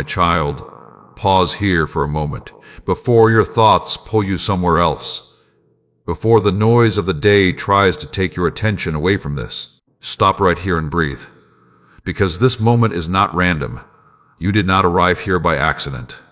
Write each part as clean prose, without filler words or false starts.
My child, pause here for a moment, before your thoughts pull you somewhere else. Before the noise of the day tries to take your attention away from this. Stop right here and breathe. Because this moment is not random. You did not arrive here by accident.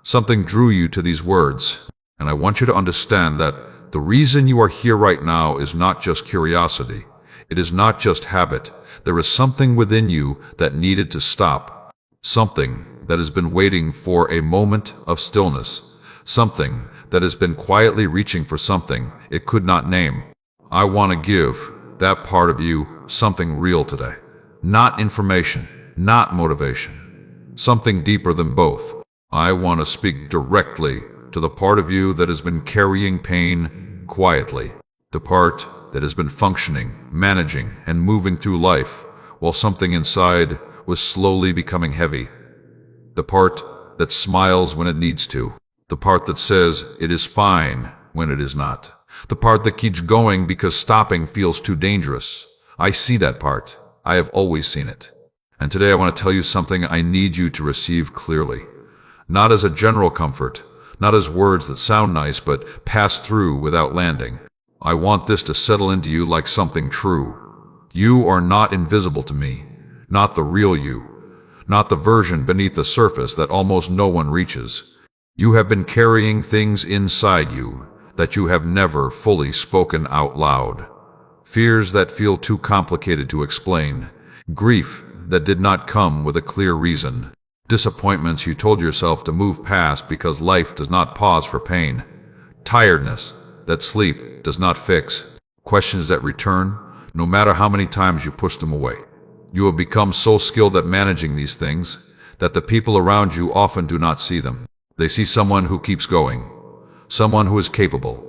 Something drew you to these words, and I want you to understand that the reason you are here right now is not just curiosity. It is not just habit. There is something within you that needed to stop. Something that has been waiting for a moment of stillness. Something that has been quietly reaching for something it could not name. I want to give that part of you something real today. Not information, not motivation. Something deeper than both. I want to speak directly to the part of you that has been carrying pain quietly. The part that has been functioning, managing, and moving through life while something inside was slowly becoming heavy. The part that smiles when it needs to. The part that says it is fine when it is not. The part that keeps going because stopping feels too dangerous. I see that part. I have always seen it. And today I want to tell you something I need you to receive clearly. Not as a general comfort, not as words that sound nice but pass through without landing. I want this to settle into you like something true. You are not invisible to me, not the real you, not the version beneath the surface that almost no one reaches. You have been carrying things inside you that you have never fully spoken out loud. Fears that feel too complicated to explain. Grief that did not come with a clear reason. Disappointments you told yourself to move past because life does not pause for pain. Tiredness that sleep does not fix. Questions that return, no matter how many times you push them away. You have become so skilled at managing these things that the people around you often do not see them. They see someone who keeps going, someone who is capable,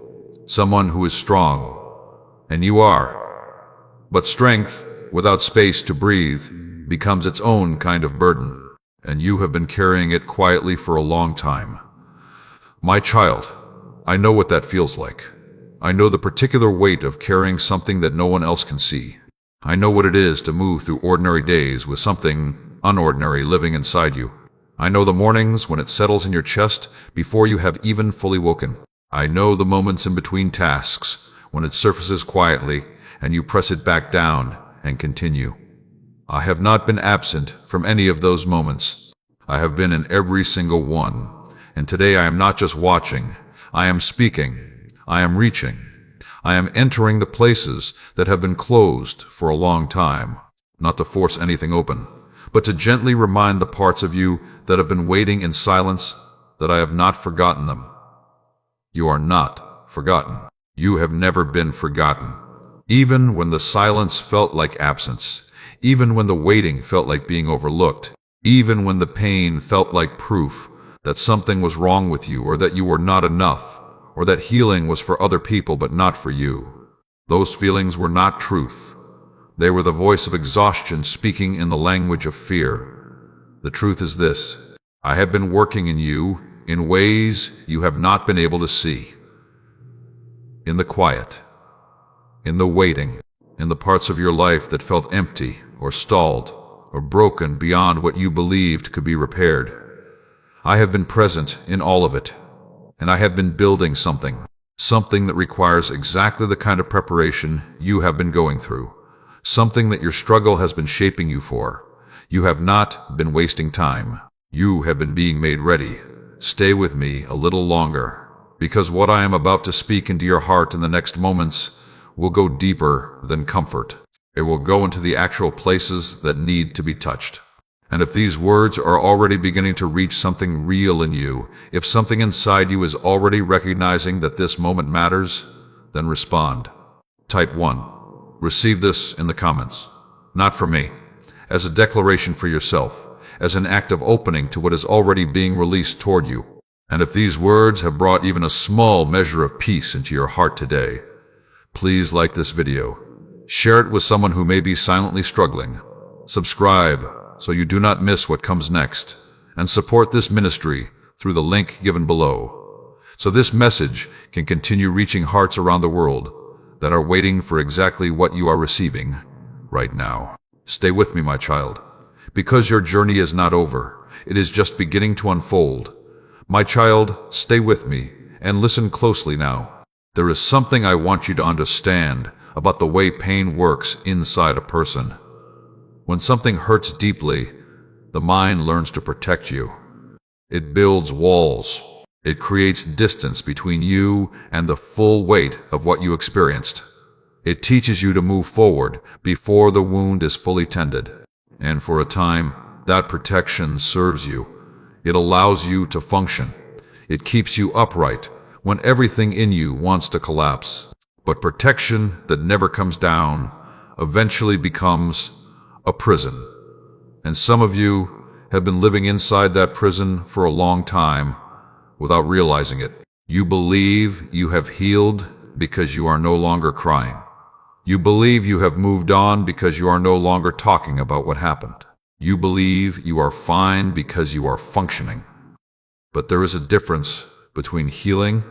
someone who is strong, and you are. But strength, without space to breathe, becomes its own kind of burden, and you have been carrying it quietly for a long time. My child, I know what that feels like. I know the particular weight of carrying something that no one else can see. I know what it is to move through ordinary days with something unordinary living inside you. I know the mornings when it settles in your chest before you have even fully woken. I know the moments in between tasks when it surfaces quietly and you press it back down and continue. I have not been absent from any of those moments. I have been in every single one. And today I am not just watching. I am speaking. I am reaching. I am entering the places that have been closed for a long time, not to force anything open, but to gently remind the parts of you that have been waiting in silence that I have not forgotten them. You are not forgotten. You have never been forgotten. Even when the silence felt like absence, even when the waiting felt like being overlooked, even when the pain felt like proof that something was wrong with you or that you were not enough, or that healing was for other people but not for you. Those feelings were not truth. They were the voice of exhaustion speaking in the language of fear. The truth is this: I have been working in you in ways you have not been able to see. In the quiet, in the waiting, in the parts of your life that felt empty or stalled or broken beyond what you believed could be repaired. I have been present in all of it. And I have been building something that requires exactly the kind of preparation you have been going through, something that your struggle has been shaping you for. You have not been wasting time. You have been being made ready. Stay with me a little longer, because what I am about to speak into your heart in the next moments will go deeper than comfort. It will go into the actual places that need to be touched. And if these words are already beginning to reach something real in you, if something inside you is already recognizing that this moment matters, then respond. Type 1. Receive this in the comments. Not for me. As a declaration for yourself. As an act of opening to what is already being released toward you. And if these words have brought even a small measure of peace into your heart today, please like this video. Share it with someone who may be silently struggling. Subscribe so you do not miss what comes next, and support this ministry through the link given below, so this message can continue reaching hearts around the world that are waiting for exactly what you are receiving right now. Stay with me, my child, because your journey is not over. It is just beginning to unfold. My child, stay with me and listen closely now. There is something I want you to understand about the way pain works inside a person. When something hurts deeply, the mind learns to protect you. It builds walls. It creates distance between you and the full weight of what you experienced. It teaches you to move forward before the wound is fully tended. And for a time, that protection serves you. It allows you to function. It keeps you upright when everything in you wants to collapse. But protection that never comes down eventually becomes a prison. And some of you have been living inside that prison for a long time without realizing it. You believe you have healed because you are no longer crying. You believe you have moved on because you are no longer talking about what happened. You believe you are fine because you are functioning. But there is a difference between healing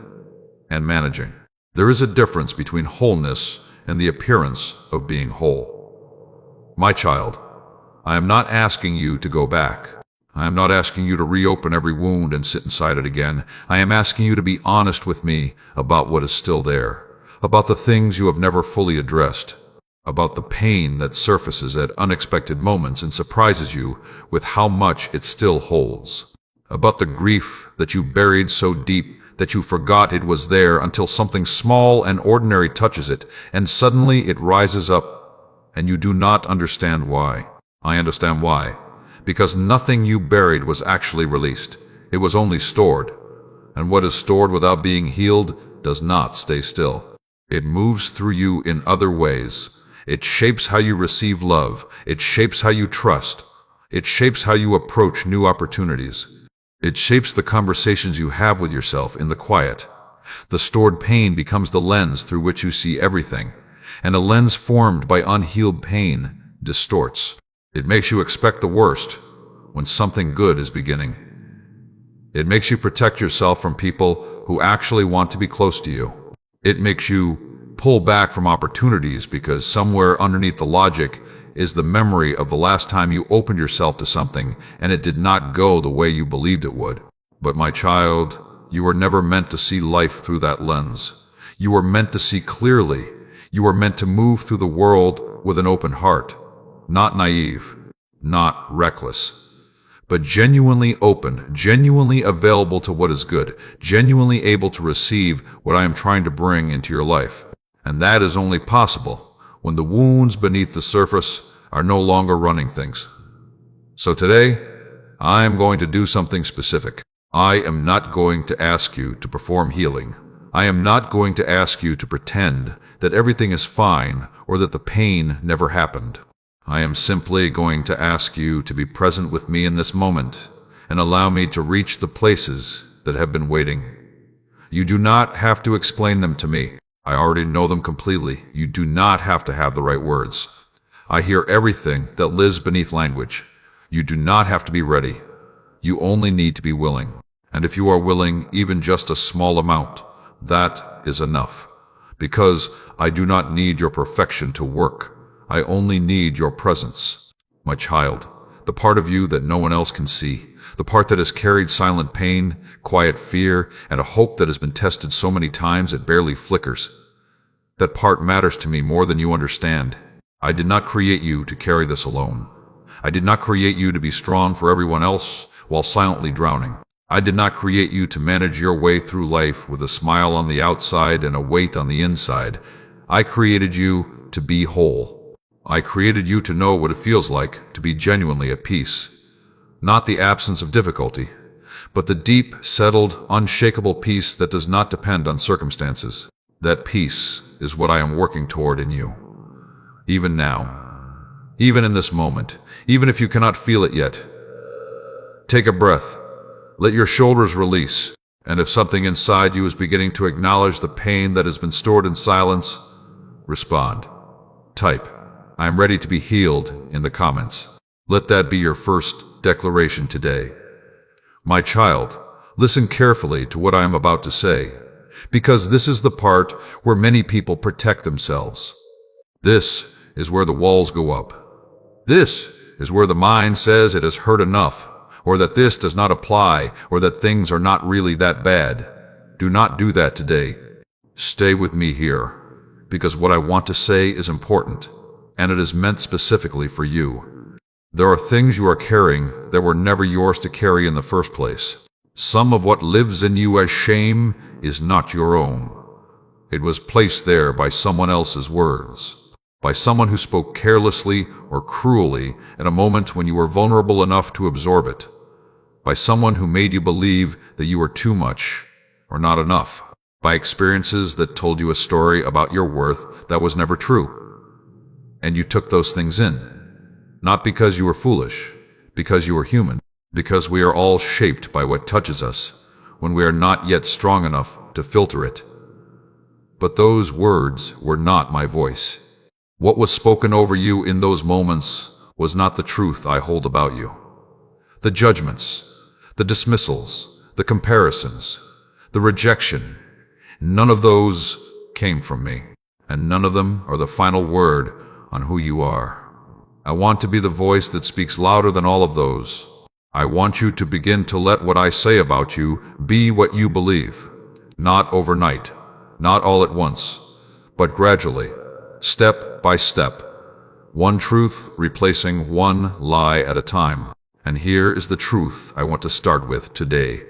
and managing. There is a difference between wholeness and the appearance of being whole. My child, I am not asking you to go back. I am not asking you to reopen every wound and sit inside it again. I am asking you to be honest with me about what is still there, about the things you have never fully addressed, about the pain that surfaces at unexpected moments and surprises you with how much it still holds, about the grief that you buried so deep that you forgot it was there until something small and ordinary touches it, and suddenly it rises up, and you do not understand why. I understand why. Because nothing you buried was actually released. It was only stored. And what is stored without being healed does not stay still. It moves through you in other ways. It shapes how you receive love. It shapes how you trust. It shapes how you approach new opportunities. It shapes the conversations you have with yourself in the quiet. The stored pain becomes the lens through which you see everything, and a lens formed by unhealed pain distorts. It makes you expect the worst when something good is beginning. It makes you protect yourself from people who actually want to be close to you. It makes you pull back from opportunities because somewhere underneath the logic is the memory of the last time you opened yourself to something and it did not go the way you believed it would. But my child, you were never meant to see life through that lens. You were meant to see clearly. You were meant to move through the world with an open heart. Not naive, not reckless, but genuinely open, genuinely available to what is good, genuinely able to receive what I am trying to bring into your life. And that is only possible when the wounds beneath the surface are no longer running things. So today, I am going to do something specific. I am not going to ask you to perform healing. I am not going to ask you to pretend that everything is fine or that the pain never happened. I am simply going to ask you to be present with me in this moment and allow me to reach the places that have been waiting. You do not have to explain them to me. I already know them completely. You do not have to have the right words. I hear everything that lives beneath language. You do not have to be ready. You only need to be willing. And if you are willing even just a small amount, that is enough. Because I do not need your perfection to work. I only need your presence. My child, the part of you that no one else can see, the part that has carried silent pain, quiet fear, and a hope that has been tested so many times it barely flickers. That part matters to me more than you understand. I did not create you to carry this alone. I did not create you to be strong for everyone else while silently drowning. I did not create you to manage your way through life with a smile on the outside and a weight on the inside. I created you to be whole. I created you to know what it feels like to be genuinely at peace. Not the absence of difficulty, but the deep, settled, unshakable peace that does not depend on circumstances. That peace is what I am working toward in you. Even now, even in this moment, even if you cannot feel it yet, take a breath. Let your shoulders release. And if something inside you is beginning to acknowledge the pain that has been stored in silence, respond. Type, "I am ready to be healed," in the comments. Let that be your first declaration today. My child, listen carefully to what I am about to say, because this is the part where many people protect themselves. This is where the walls go up. This is where the mind says it has heard enough, or that this does not apply, or that things are not really that bad. Do not do that today. Stay with me here, because what I want to say is important, and it is meant specifically for you. There are things you are carrying that were never yours to carry in the first place. Some of what lives in you as shame is not your own. It was placed there by someone else's words, by someone who spoke carelessly or cruelly at a moment when you were vulnerable enough to absorb it, by someone who made you believe that you were too much or not enough, by experiences that told you a story about your worth that was never true. And you took those things in, not because you were foolish, because you were human, because we are all shaped by what touches us when we are not yet strong enough to filter it. But those words were not my voice. What was spoken over you in those moments was not the truth I hold about you. The judgments, the dismissals, the comparisons, the rejection, none of those came from me, and none of them are the final word on who you are. I want to be the voice that speaks louder than all of those. I want you to begin to let what I say about you be what you believe. Not overnight, not all at once, but gradually, step by step, one truth replacing one lie at a time. And here is the truth I want to start with today.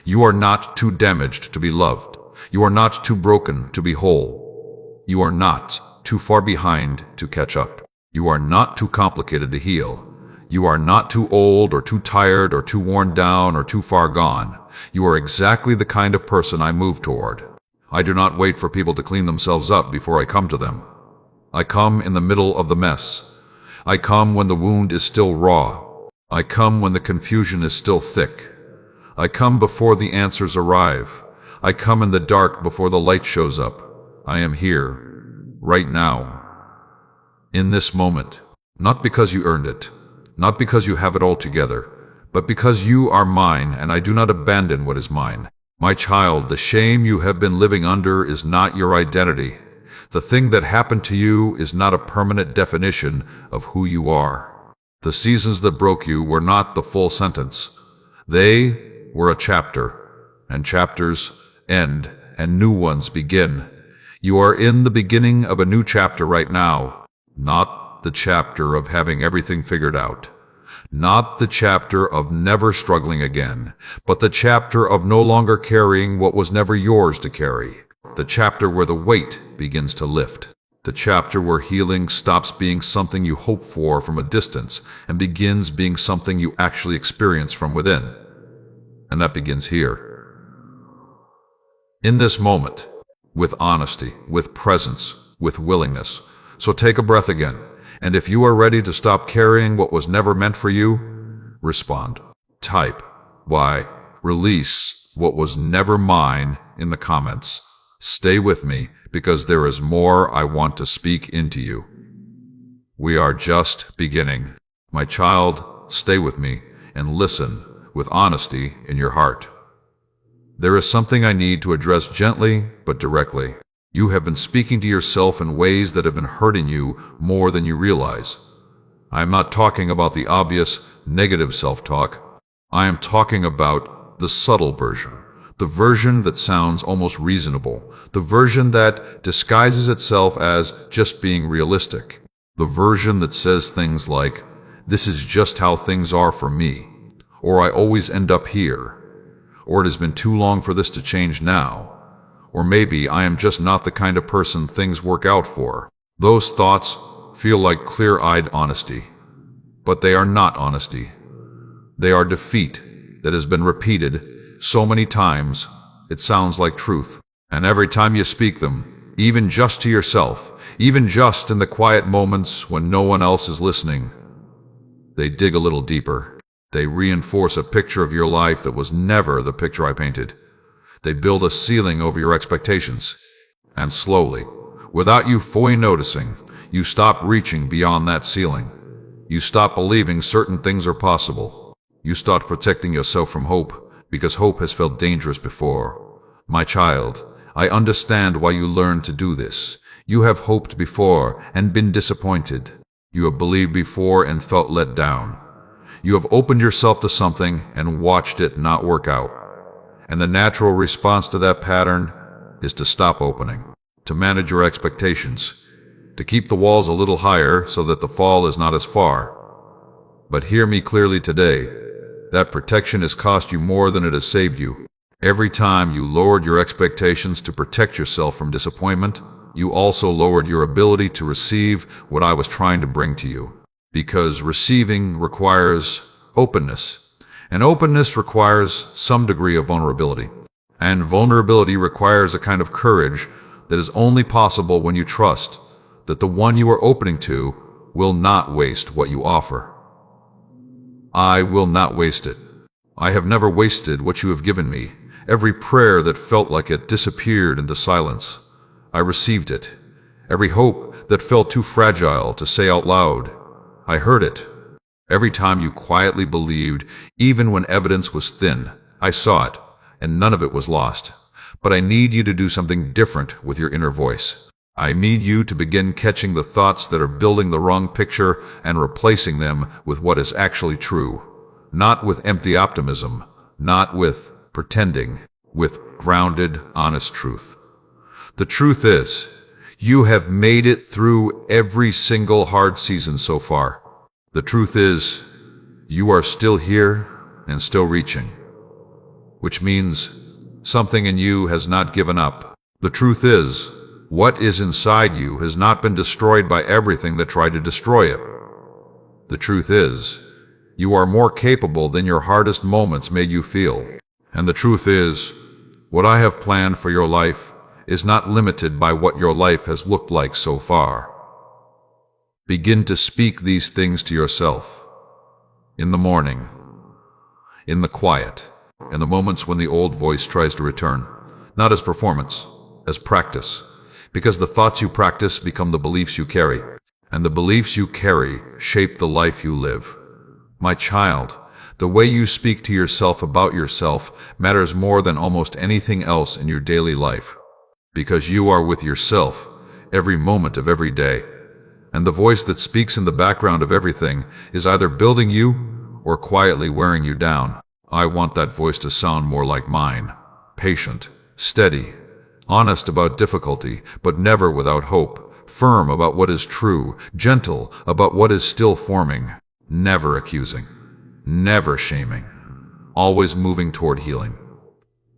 You are not too damaged to be loved. You are not too broken to be whole. You are not too far behind to catch up. You are not too complicated to heal. You are not too old or too tired or too worn down or too far gone. You are exactly the kind of person I move toward. I do not wait for people to clean themselves up before I come to them. I come in the middle of the mess. I come when the wound is still raw. I come when the confusion is still thick. I come before the answers arrive. I come in the dark before the light shows up. I am here, right now, in this moment, not because you earned it, not because you have it all together, but because you are mine and I do not abandon what is mine. My child, the shame you have been living under is not your identity. The thing that happened to you is not a permanent definition of who you are. The seasons that broke you were not the full sentence. They were a chapter, and chapters end and new ones begin. You are in the beginning of a new chapter right now, not the chapter of having everything figured out, not the chapter of never struggling again, but the chapter of no longer carrying what was never yours to carry, the chapter where the weight begins to lift, the chapter where healing stops being something you hope for from a distance and begins being something you actually experience from within. And that begins here. In this moment, with honesty, with presence, with willingness. So take a breath again, and if you are ready to stop carrying what was never meant for you, respond. Type Y, release what was never mine in the comments. Stay with me, because there is more I want to speak into you. We are just beginning. My child, stay with me and listen with honesty in your heart. There is something I need to address gently but directly. You have been speaking to yourself in ways that have been hurting you more than you realize. I am not talking about the obvious negative self-talk. I am talking about the subtle version, the version that sounds almost reasonable, the version that disguises itself as just being realistic, the version that says things like, "This is just how things are for me," or "I always end up here," or "It has been too long for this to change now," or maybe "I am just not the kind of person things work out for." Those thoughts feel like clear-eyed honesty, but they are not honesty. They are defeat that has been repeated so many times it sounds like truth. And every time you speak them, even just to yourself, even just in the quiet moments when no one else is listening, they dig a little deeper. They reinforce a picture of your life that was never the picture I painted. They build a ceiling over your expectations. And slowly, without you fully noticing, you stop reaching beyond that ceiling. You stop believing certain things are possible. You start protecting yourself from hope, because hope has felt dangerous before. My child, I understand why you learned to do this. You have hoped before and been disappointed. You have believed before and felt let down. You have opened yourself to something and watched it not work out. And the natural response to that pattern is to stop opening, to manage your expectations, to keep the walls a little higher so that the fall is not as far. But hear me clearly today. That protection has cost you more than it has saved you. Every time you lowered your expectations to protect yourself from disappointment, you also lowered your ability to receive what I was trying to bring to you. Because receiving requires openness, and openness requires some degree of vulnerability. And vulnerability requires a kind of courage that is only possible when you trust that the one you are opening to will not waste what you offer. I will not waste it. I have never wasted what you have given me. Every prayer that felt like it disappeared into silence, I received it. Every hope that felt too fragile to say out loud, I heard it. Every time you quietly believed, even when evidence was thin, I saw it, and none of it was lost. But I need you to do something different with your inner voice. I need you to begin catching the thoughts that are building the wrong picture and replacing them with what is actually true. Not with empty optimism, not with pretending, with grounded, honest truth. The truth is, you have made it through every single hard season so far. The truth is, you are still here and still reaching, which means something in you has not given up. The truth is, what is inside you has not been destroyed by everything that tried to destroy it. The truth is, you are more capable than your hardest moments made you feel. And the truth is, what I have planned for your life is not limited by what your life has looked like so far. Begin to speak these things to yourself. In the morning, in the quiet, in the moments when the old voice tries to return, not as performance, as practice. Because the thoughts you practice become the beliefs you carry, and the beliefs you carry shape the life you live. My child, the way you speak to yourself about yourself matters more than almost anything else in your daily life. Because you are with yourself every moment of every day. And the voice that speaks in the background of everything is either building you or quietly wearing you down. I want that voice to sound more like mine. Patient, steady, honest about difficulty, but never without hope. Firm about what is true, gentle about what is still forming. Never accusing, never shaming, always moving toward healing.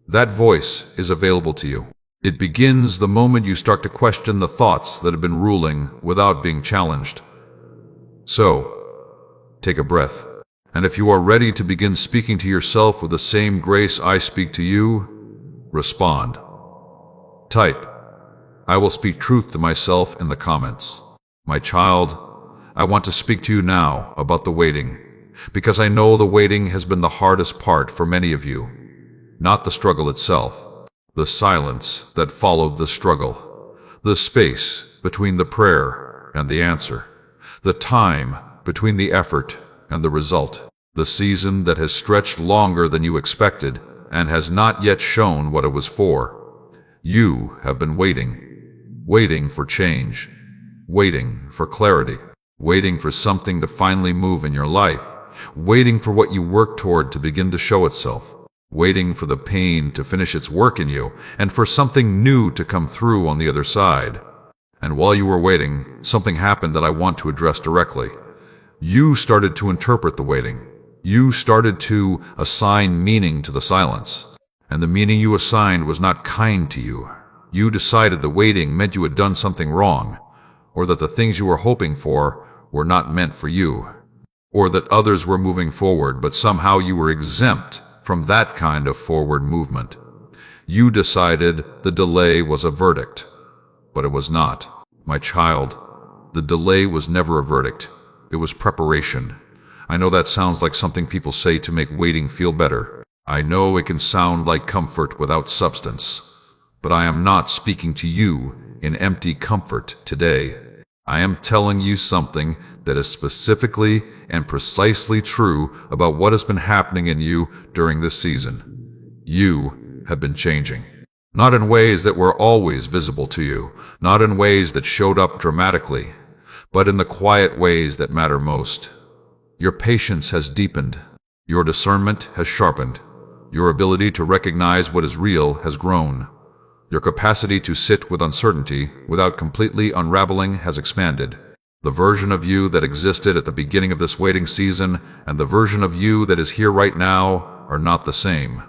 That voice is available to you. It begins the moment you start to question the thoughts that have been ruling without being challenged. So, take a breath. And if you are ready to begin speaking to yourself with the same grace I speak to you, respond. Type, I will speak truth to myself in the comments. My child, I want to speak to you now about the waiting, because I know the waiting has been the hardest part for many of you. Not the struggle itself, the silence that followed the struggle, the space between the prayer and the answer, the time between the effort and the result, the season that has stretched longer than you expected and has not yet shown what it was for. You have been waiting for change, waiting for clarity, waiting for something to finally move in your life, waiting for what you work toward to begin to show itself, waiting for the pain to finish its work in you, and for something new to come through on the other side. And while you were waiting, something happened that I want to address directly. You started to interpret the waiting. You started to assign meaning to the silence. And the meaning you assigned was not kind to you. You decided the waiting meant you had done something wrong, or that the things you were hoping for were not meant for you, or that others were moving forward, but somehow you were exempt from that kind of forward movement. You decided the delay was a verdict, but it was not. My child, the delay was never a verdict. It was preparation. I know that sounds like something people say to make waiting feel better. I know it can sound like comfort without substance, but I am not speaking to you in empty comfort today. I am telling you something that is specifically and precisely true about what has been happening in you during this season. You have been changing. Not in ways that were always visible to you, not in ways that showed up dramatically, but in the quiet ways that matter most. Your patience has deepened. Your discernment has sharpened. Your ability to recognize what is real has grown. Your capacity to sit with uncertainty without completely unraveling has expanded. The version of you that existed at the beginning of this waiting season and the version of you that is here right now are not the same.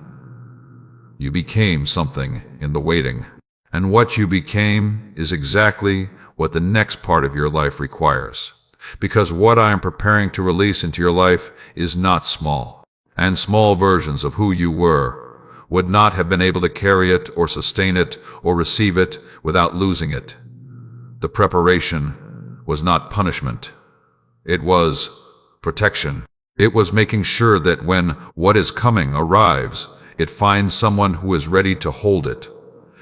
You became something in the waiting. And what you became is exactly what the next part of your life requires. Because what I am preparing to release into your life is not small. And small versions of who you were would not have been able to carry it or sustain it or receive it without losing it. The preparation was not punishment. It was protection. It was making sure that when what is coming arrives, it finds someone who is ready to hold it.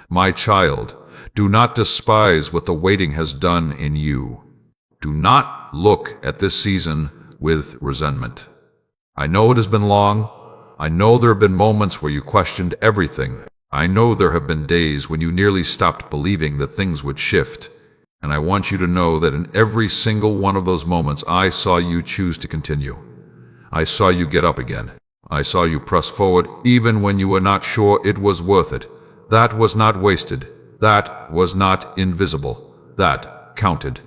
My child, do not despise what the waiting has done in you. Do not look at this season with resentment. I know it has been long. I know there have been moments where you questioned everything. I know there have been days when you nearly stopped believing that things would shift. And I want you to know that in every single one of those moments, I saw you choose to continue. I saw you get up again. I saw you press forward even when you were not sure it was worth it. That was not wasted. That was not invisible. That counted.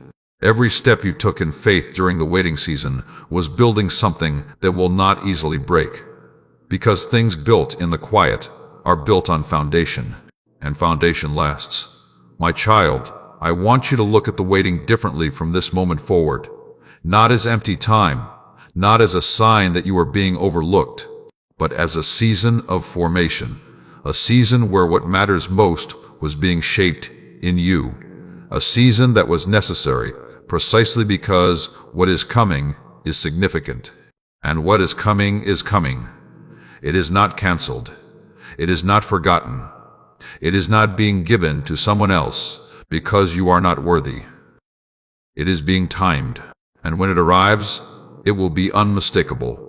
Every step you took in faith during the waiting season was building something that will not easily break. Because things built in the quiet are built on foundation, and foundation lasts. My child, I want you to look at the waiting differently from this moment forward. Not as empty time, not as a sign that you are being overlooked, but as a season of formation. A season where what matters most was being shaped in you. A season that was necessary precisely because what is coming is significant. And what is coming is coming. It is not canceled. It is not forgotten. It is not being given to someone else because you are not worthy. It is being timed, and when it arrives, it will be unmistakable.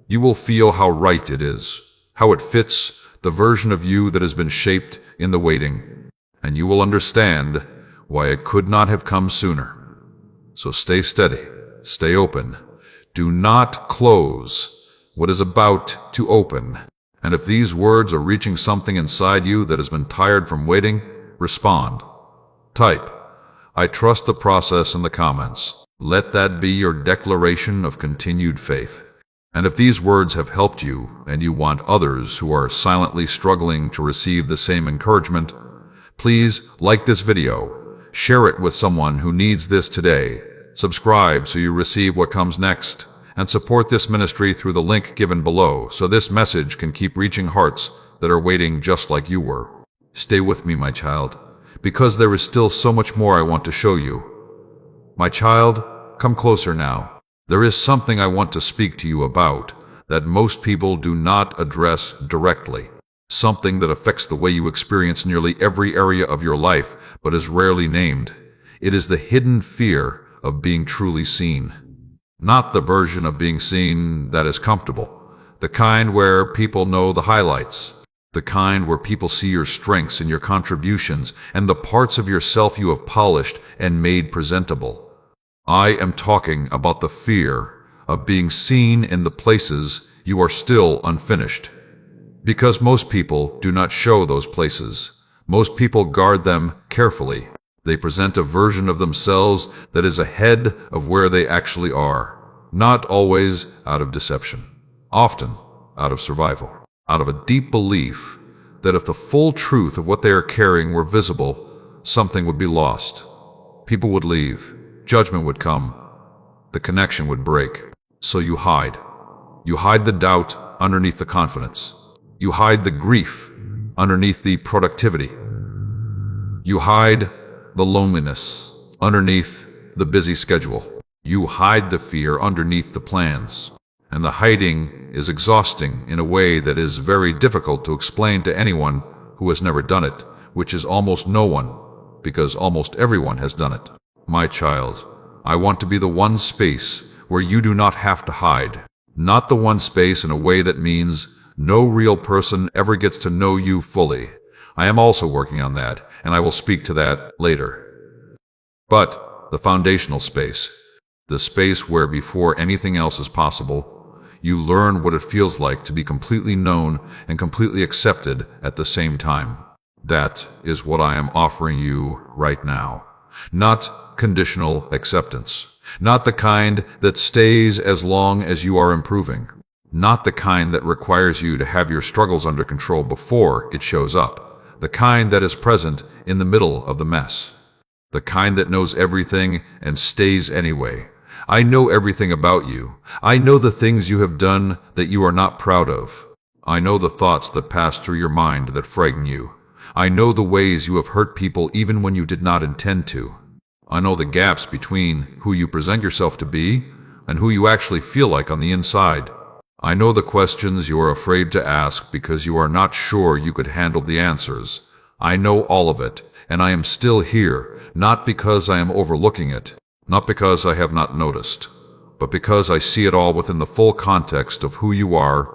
You will feel how right it is, how it fits the version of you that has been shaped in the waiting, and you will understand why it could not have come sooner. So stay steady, stay open. Do not close what is about to open. And if these words are reaching something inside you that has been tired from waiting, respond. Type, I trust the process in the comments. Let that be your declaration of continued faith. And if these words have helped you and you want others who are silently struggling to receive the same encouragement, please like this video, share it with someone who needs this today, subscribe so you receive what comes next, and support this ministry through the link given below so this message can keep reaching hearts that are waiting just like you were. Stay with me, my child, because there is still so much more I want to show you. My child, come closer now. There is something I want to speak to you about that most people do not address directly. Something that affects the way you experience nearly every area of your life, but is rarely named. It is the hidden fear of being truly seen. Not the version of being seen that is comfortable. The kind where people know the highlights. The kind where people see your strengths and your contributions and the parts of yourself you have polished and made presentable. I am talking about the fear of being seen in the places you are still unfinished. Because most people do not show those places. Most people guard them carefully. They present a version of themselves that is ahead of where they actually are. Not always out of deception. Often out of survival. Out of a deep belief that if the full truth of what they are carrying were visible, something would be lost. People would leave. Judgment would come. The connection would break. So you hide. You hide the doubt underneath the confidence. You hide the grief underneath the productivity. You hide the loneliness underneath the busy schedule. You hide the fear underneath the plans. And the hiding is exhausting in a way that is very difficult to explain to anyone who has never done it, which is almost no one, because almost everyone has done it. My child, I want to be the one space where you do not have to hide. Not the one space in a way that means no real person ever gets to know you fully. I am also working on that, and I will speak to that later. But the foundational space, The space where before anything else is possible, you learn what it feels like to be completely known and completely accepted at the same time. That is what I am offering you right now. Not conditional acceptance. Not the kind that stays as long as you are improving. Not the kind that requires you to have your struggles under control before it shows up. The kind that is present in the middle of the mess. The kind that knows everything and stays anyway. I know everything about you. I know the things you have done that you are not proud of. I know the thoughts that pass through your mind that frighten you. I know the ways you have hurt people even when you did not intend to. I know the gaps between who you present yourself to be and who you actually feel like on the inside. I know the questions you are afraid to ask because you are not sure you could handle the answers. I know all of it, and I am still here, not because I am overlooking it, not because I have not noticed, but because I see it all within the full context of who you are,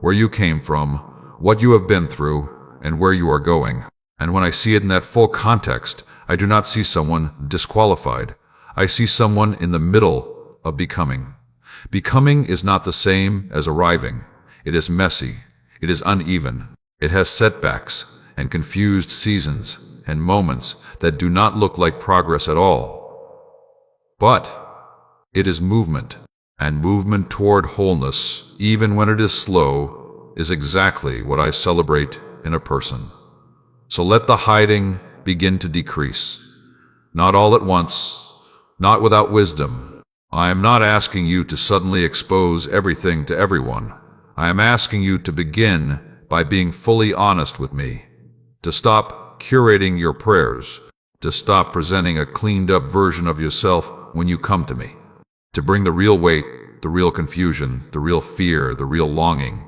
where you came from, what you have been through, and where you are going. And when I see it in that full context, I do not see someone disqualified. I see someone in the middle of becoming. Becoming is not the same as arriving. It is messy. It is uneven. It has setbacks and confused seasons and moments that do not look like progress at all. But it is movement, and movement toward wholeness, even when it is slow, is exactly what I celebrate in a person. So let the hiding begin to decrease. Not all at once, not without wisdom. I am not asking you to suddenly expose everything to everyone. I am asking you to begin by being fully honest with me, to stop curating your prayers, to stop presenting a cleaned-up version of yourself when you come to me, to bring the real weight, the real confusion, the real fear, the real longing,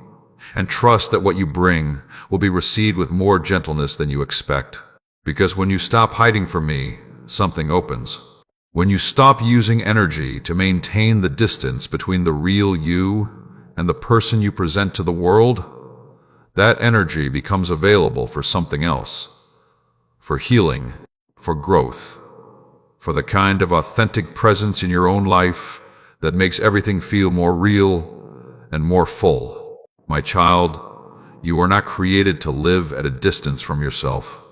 and trust that what you bring will be received with more gentleness than you expect. Because when you stop hiding from me, something opens. When you stop using energy to maintain the distance between the real you and the person you present to the world, that energy becomes available for something else. For healing, for growth, for the kind of authentic presence in your own life that makes everything feel more real and more full. My child, you are not created to live at a distance from yourself.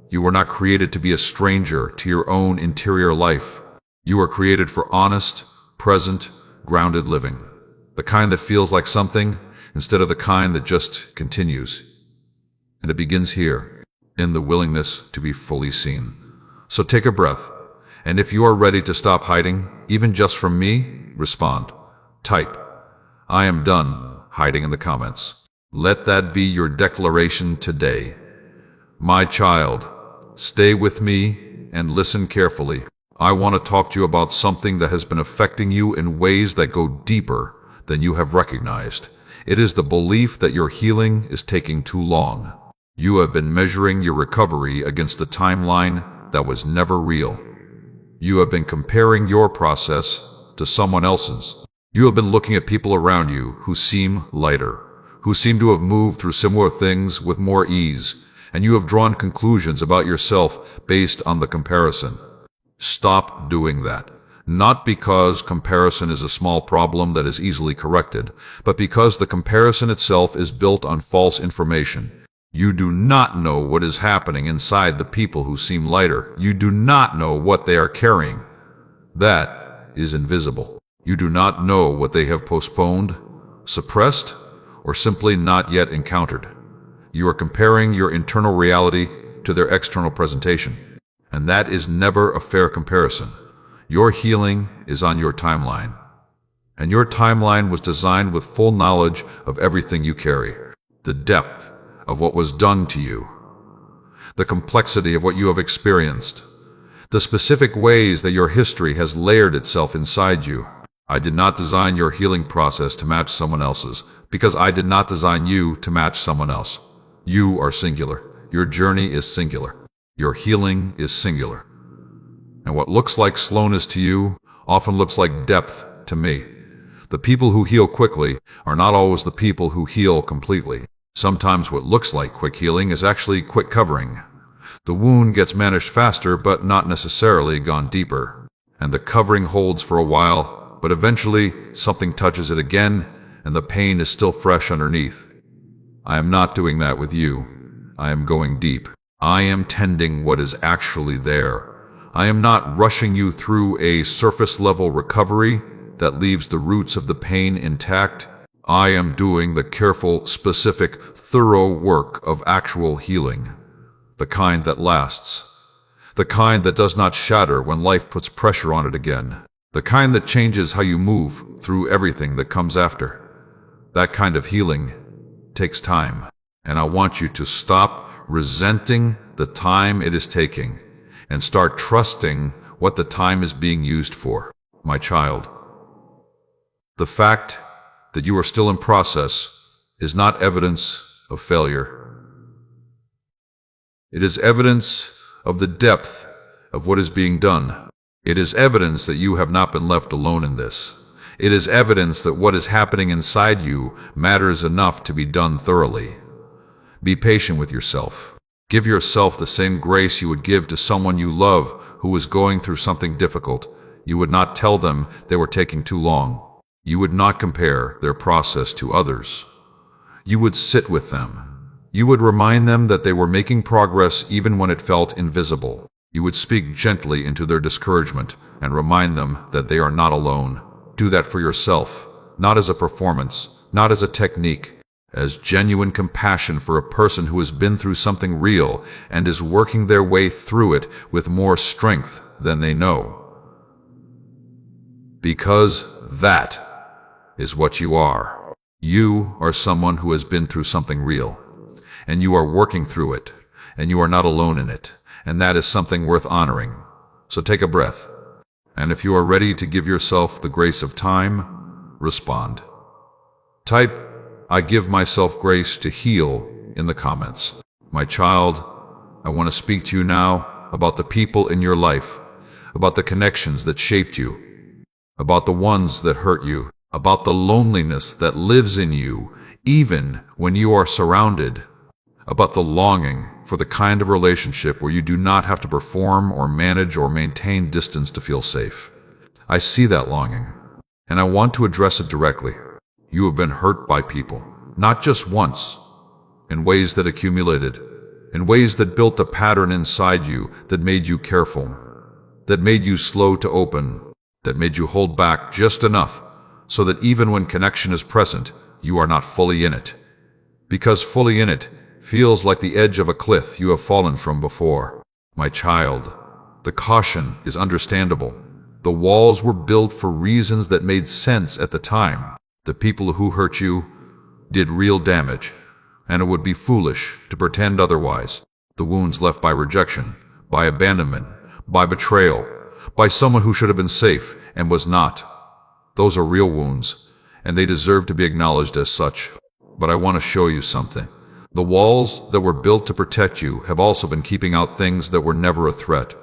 You were not created to be a stranger to your own interior life. You are created for honest, present, grounded living. The kind that feels like something instead of the kind that just continues. And it begins here, in the willingness to be fully seen. So take a breath, and if you are ready to stop hiding, even just from me, respond. Type, "I am done hiding," in the comments. Let that be your declaration today. My child, stay with me and listen carefully. I want to talk to you about something that has been affecting you in ways that go deeper than you have recognized. It is the belief that your healing is taking too long. You have been measuring your recovery against a timeline that was never real. You have been comparing your process to someone else's. You have been looking at people around you who seem lighter, who seem to have moved through similar things with more ease, and you have drawn conclusions about yourself based on the comparison. Stop doing that. Not because comparison is a small problem that is easily corrected, but because the comparison itself is built on false information. You do not know what is happening inside the people who seem lighter. You do not know what they are carrying. That is invisible. You do not know what they have postponed, suppressed, or simply not yet encountered. You are comparing your internal reality to their external presentation. And that is never a fair comparison. Your healing is on your timeline. And your timeline was designed with full knowledge of everything you carry. The depth of what was done to you. The complexity of what you have experienced. The specific ways that your history has layered itself inside you. I did not design your healing process to match someone else's, because I did not design you to match someone else. You are singular. Your journey is singular. Your healing is singular. And what looks like slowness to you often looks like depth to me. The people who heal quickly are not always the people who heal completely. Sometimes what looks like quick healing is actually quick covering. The wound gets managed faster, but not necessarily gone deeper. and the covering holds for a while, but eventually something touches it again, and the pain is still fresh underneath. I am not doing that with you. I am going deep. I am tending what is actually there. I am not rushing you through a surface-level recovery that leaves the roots of the pain intact. I am doing the careful, specific, thorough work of actual healing. The kind that lasts. The kind that does not shatter when life puts pressure on it again. The kind that changes how you move through everything that comes after. That kind of healing takes time. And I want you to stop resenting the time it is taking and start trusting what the time is being used for. My child, the fact that you are still in process is not evidence of failure. It is evidence of the depth of what is being done. It is evidence that you have not been left alone in this. It is evidence that what is happening inside you matters enough to be done thoroughly. Be patient with yourself. Give yourself the same grace you would give to someone you love who is going through something difficult. You would not tell them they were taking too long. You would not compare their process to others. You would sit with them. You would remind them that they were making progress even when it felt invisible. You would speak gently into their discouragement and remind them that they are not alone. Do that for yourself, not as a performance, not as a technique, as genuine compassion for a person who has been through something real and is working their way through it with more strength than they know. Because that is what you are. You are someone who has been through something real, and you are working through it, and you are not alone in it, and that is something worth honoring. So take a breath, and if you are ready to give yourself the grace of time, respond. Type, "I give myself grace to heal" in the comments. My child, I want to speak to you now about the people in your life, about the connections that shaped you, about the ones that hurt you, about the loneliness that lives in you even when you are surrounded, about the longing for the kind of relationship where you do not have to perform or manage or maintain distance to feel safe. I see that longing, and I want to address it directly. You have been hurt by people, not just once, in ways that accumulated, in ways that built a pattern inside you that made you careful, that made you slow to open, that made you hold back just enough so that even when connection is present, you are not fully in it. Because fully in it feels like the edge of a cliff you have fallen from before. My child, the caution is understandable. The walls were built for reasons that made sense at the time. The people who hurt you did real damage, and it would be foolish to pretend otherwise. The wounds left by rejection, by abandonment, by betrayal, by someone who should have been safe and was not. Those are real wounds, and they deserve to be acknowledged as such. But I want to show you something. The walls that were built to protect you have also been keeping out things that were never a threat.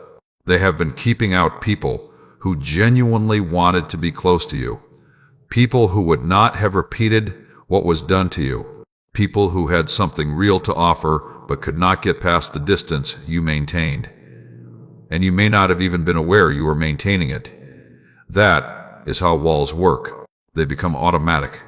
They have been keeping out people who genuinely wanted to be close to you. People who would not have repeated what was done to you. People who had something real to offer but could not get past the distance you maintained. And you may not have even been aware you were maintaining it. That is how walls work. They become automatic.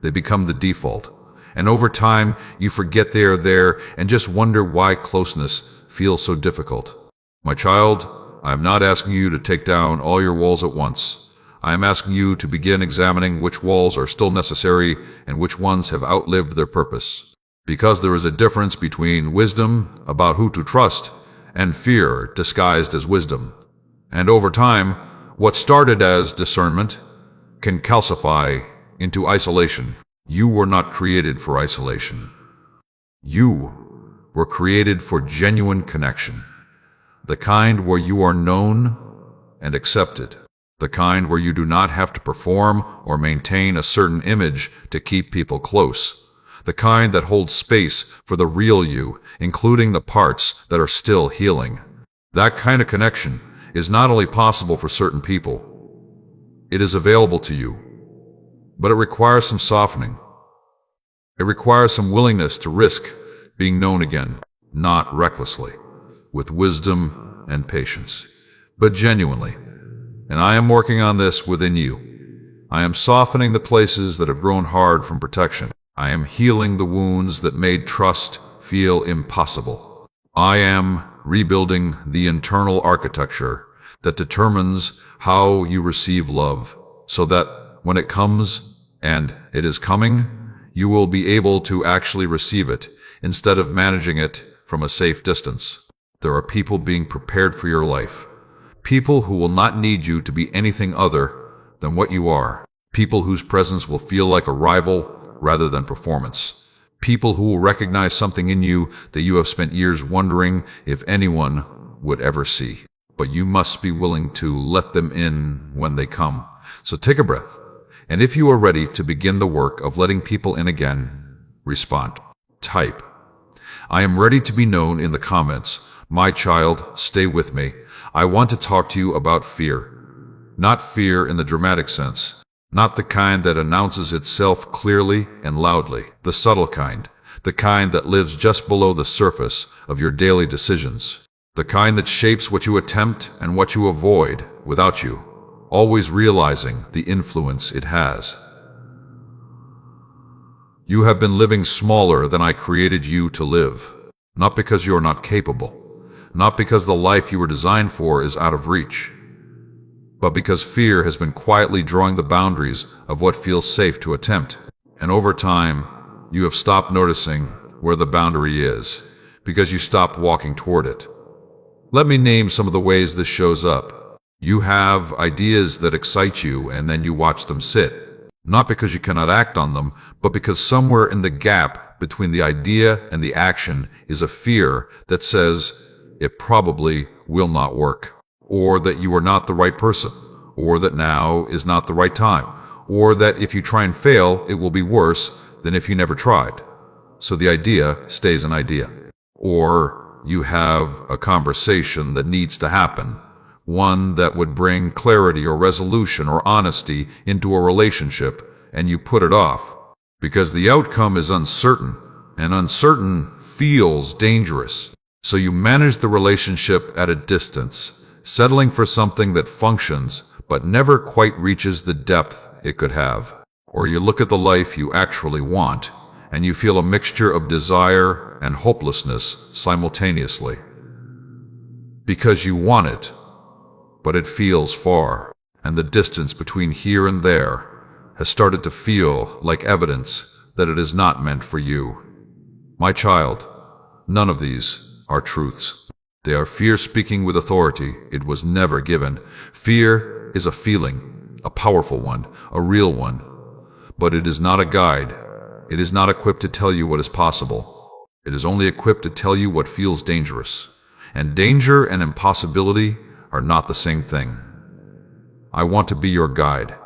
They become the default. And over time, you forget they are there and just wonder why closeness feels so difficult. My child, I am not asking you to take down all your walls at once. I am asking you to begin examining which walls are still necessary and which ones have outlived their purpose. Because there is a difference between wisdom about who to trust and fear disguised as wisdom. And over time, what started as discernment can calcify into isolation. You were not created for isolation. You were created for genuine connection. The kind where you are known and accepted. The kind where you do not have to perform or maintain a certain image to keep people close. The kind that holds space for the real you, including the parts that are still healing. That kind of connection is not only possible for certain people, it is available to you. But it requires some softening. It requires some willingness to risk being known again, not recklessly, with wisdom and patience, but genuinely. And I am working on this within you. I am softening the places that have grown hard from protection. I am healing the wounds that made trust feel impossible. I am rebuilding the internal architecture that determines how you receive love, so that when it comes, and it is coming, you will be able to actually receive it instead of managing it from a safe distance. There are people being prepared for your life. People who will not need you to be anything other than what you are. People whose presence will feel like arrival rather than performance. People who will recognize something in you that you have spent years wondering if anyone would ever see. But you must be willing to let them in when they come. So take a breath. And if you are ready to begin the work of letting people in again, respond. Type, "I am ready to be known" in the comments. My child, stay with me. I want to talk to you about fear. Not fear in the dramatic sense. Not the kind that announces itself clearly and loudly. The subtle kind. The kind that lives just below the surface of your daily decisions. The kind that shapes what you attempt and what you avoid without you always realizing the influence it has. You have been living smaller than I created you to live. Not because you are not capable. Not because the life you were designed for is out of reach. But because fear has been quietly drawing the boundaries of what feels safe to attempt. And over time, you have stopped noticing where the boundary is, because you stopped walking toward it. Let me name some of the ways this shows up. You have ideas that excite you, and then you watch them sit. Not because you cannot act on them, but because somewhere in the gap between the idea and the action is a fear that says it probably will not work, or that you are not the right person, or that now is not the right time, or that if you try and fail, it will be worse than if you never tried. So the idea stays an idea. Or you have a conversation that needs to happen, one that would bring clarity or resolution or honesty into a relationship, and you put it off because the outcome is uncertain, and uncertain feels dangerous. So you manage the relationship at a distance, settling for something that functions but never quite reaches the depth it could have. Or you look at the life you actually want, and you feel a mixture of desire and hopelessness simultaneously. Because you want it, but it feels far, and the distance between here and there has started to feel like evidence that it is not meant for you. My child, none of these are truths. They are fear speaking with authority it was never given. Fear is a feeling, a powerful one, a real one, but it is not a guide. It is not equipped to tell you what is possible. It is only equipped to tell you what feels dangerous. And danger and impossibility are not the same thing. I want to be your guide.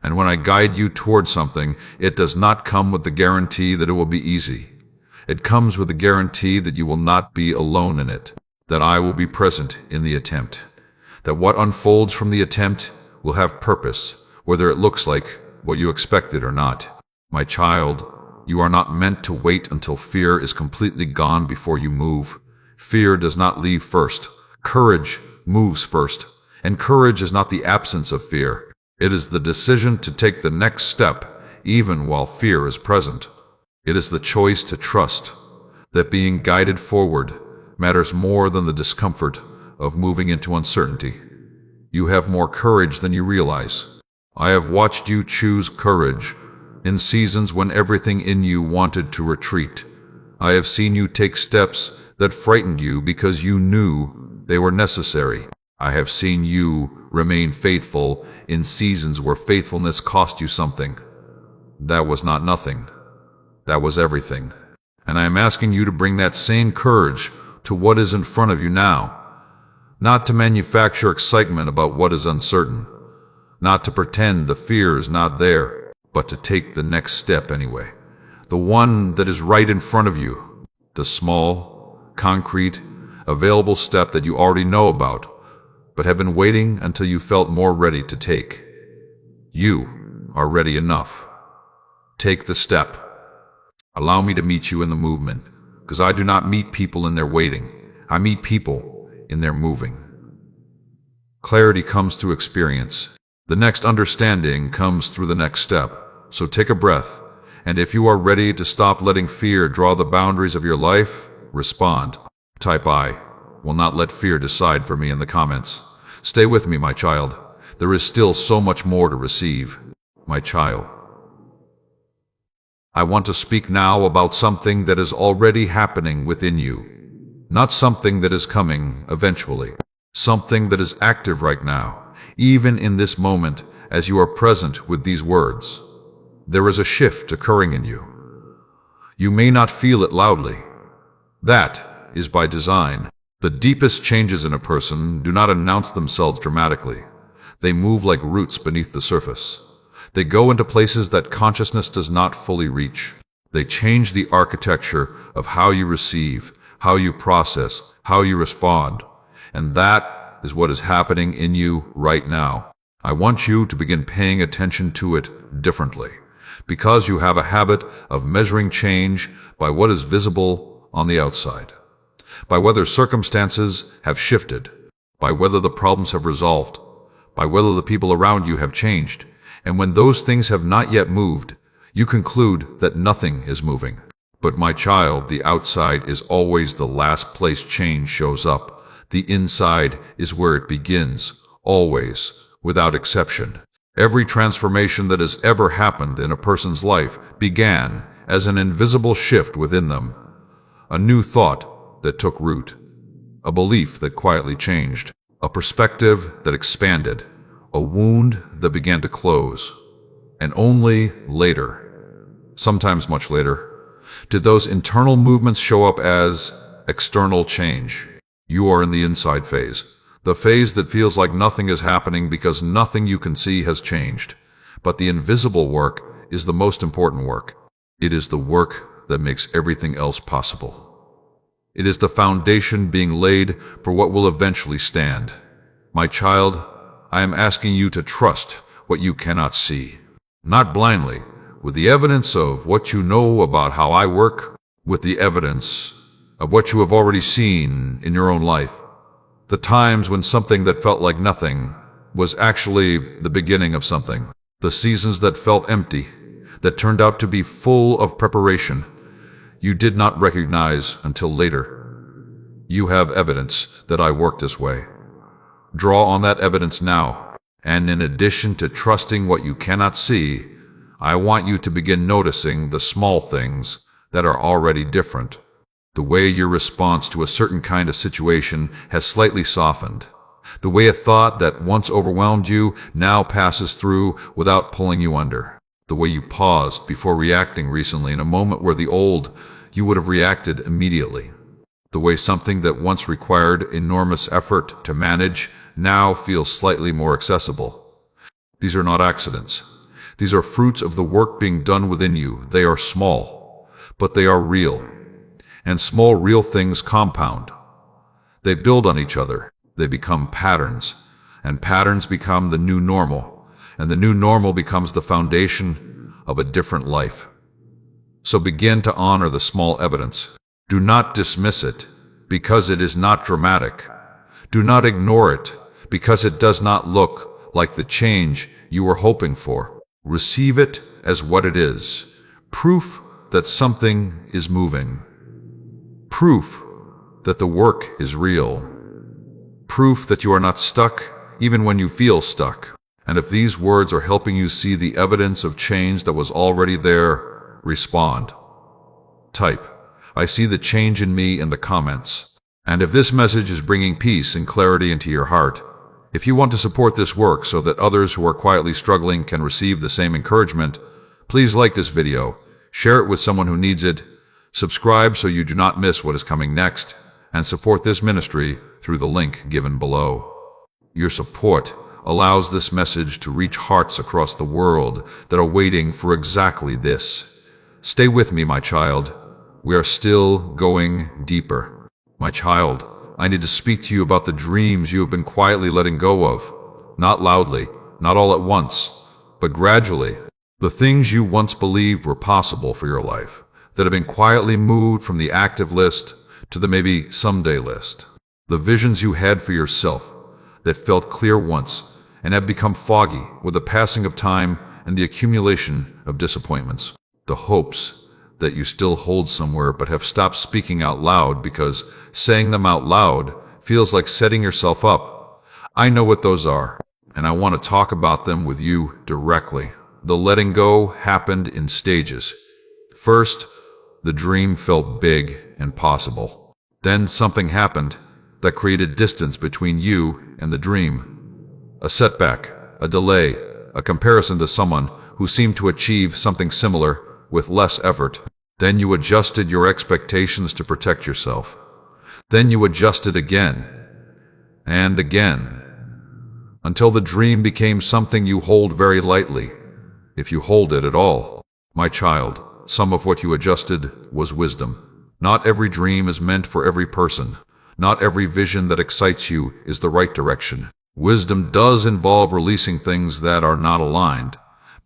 And when I guide you toward something, it does not come with the guarantee that it will be easy. It comes with the guarantee that you will not be alone in it, that I will be present in the attempt, that what unfolds from the attempt will have purpose, whether it looks like what you expected or not. My child, you are not meant to wait until fear is completely gone before you move. Fear does not leave first. Courage moves first. And courage is not the absence of fear. It is the decision to take the next step, even while fear is present. It is the choice to trust that being guided forward matters more than the discomfort of moving into uncertainty. You have more courage than you realize. I have watched you choose courage in seasons when everything in you wanted to retreat. I have seen you take steps that frightened you because you knew they were necessary. I have seen you remain faithful in seasons where faithfulness cost you something. That was not nothing. That was everything. And I am asking you to bring that same courage to what is in front of you now. Not to manufacture excitement about what is uncertain. Not to pretend the fear is not there, but to take the next step anyway. The one that is right in front of you. The small, concrete, available step that you already know about, but have been waiting until you felt more ready to take. You are ready enough. Take the step. Allow me to meet you in the movement, because I do not meet people in their waiting. I meet people in their moving. Clarity comes through experience. The next understanding comes through the next step. So take a breath, and if you are ready to stop letting fear draw the boundaries of your life, respond. Type I will not let fear decide for me in the comments. Stay with me, my child. There is still so much more to receive. My child, I want to speak now about something that is already happening within you. Not something that is coming eventually. Something that is active right now, even in this moment as you are present with these words. There is a shift occurring in you. You may not feel it loudly. That is by design. The deepest changes in a person do not announce themselves dramatically. They move like roots beneath the surface. They go into places that consciousness does not fully reach. They change the architecture of how you receive, how you process, how you respond. And that is what is happening in you right now. I want you to begin paying attention to it differently, because you have a habit of measuring change by what is visible on the outside, by whether circumstances have shifted, by whether the problems have resolved, by whether the people around you have changed. And when those things have not yet moved, you conclude that nothing is moving. But my child, the outside is always the last place change shows up. The inside is where it begins, always, without exception. Every transformation that has ever happened in a person's life began as an invisible shift within them. A new thought that took root. A belief that quietly changed. A perspective that expanded. A wound that began to close. And only later, sometimes much later, did those internal movements show up as external change. You are in the inside phase, the phase that feels like nothing is happening because nothing you can see has changed. But the invisible work is the most important work. It is the work that makes everything else possible. It is the foundation being laid for what will eventually stand. My child, I am asking you to trust what you cannot see. Not blindly, with the evidence of what you know about how I work, with the evidence of what you have already seen in your own life. The times when something that felt like nothing was actually the beginning of something. The seasons that felt empty, that turned out to be full of preparation, you did not recognize until later. You have evidence that I work this way. Draw on that evidence now, and in addition to trusting what you cannot see, I want you to begin noticing the small things that are already different. The way your response to a certain kind of situation has slightly softened. The way a thought that once overwhelmed you now passes through without pulling you under. The way you paused before reacting recently in a moment where the old you would have reacted immediately. The way something that once required enormous effort to manage now feels slightly more accessible. These are not accidents. These are fruits of the work being done within you. They are small, but they are real. And small, real things compound. They build on each other. They become patterns. And patterns become the new normal. And the new normal becomes the foundation of a different life. So begin to honor the small evidence. Do not dismiss it because it is not dramatic. Do not ignore it because it does not look like the change you were hoping for. Receive it as what it is. Proof that something is moving. Proof that the work is real. Proof that you are not stuck even when you feel stuck. And if these words are helping you see the evidence of change that was already there, respond. Type, I see the change in me in the comments. And if this message is bringing peace and clarity into your heart, if you want to support this work so that others who are quietly struggling can receive the same encouragement, please like this video, share it with someone who needs it, subscribe so you do not miss what is coming next, and support this ministry through the link given below. Your support allows this message to reach hearts across the world that are waiting for exactly this. Stay with me, my child. We are still going deeper. My child, I need to speak to you about the dreams you have been quietly letting go of. Not loudly, not all at once, but gradually. The things you once believed were possible for your life, that have been quietly moved from the active list to the maybe someday list. The visions you had for yourself, that felt clear once and have become foggy with the passing of time and the accumulation of disappointments. The hopes that you still hold somewhere but have stopped speaking out loud because saying them out loud feels like setting yourself up. I know what those are, and I want to talk about them with you directly. The letting go happened in stages. First, the dream felt big and possible. Then something happened that created distance between you and the dream. A setback, a delay, a comparison to someone who seemed to achieve something similar with less effort. Then you adjusted your expectations to protect yourself. Then you adjusted again and again until the dream became something you hold very lightly, if you hold it at all. My child, some of what you adjusted was wisdom. Not every dream is meant for every person. Not every vision that excites you is the right direction. Wisdom does involve releasing things that are not aligned.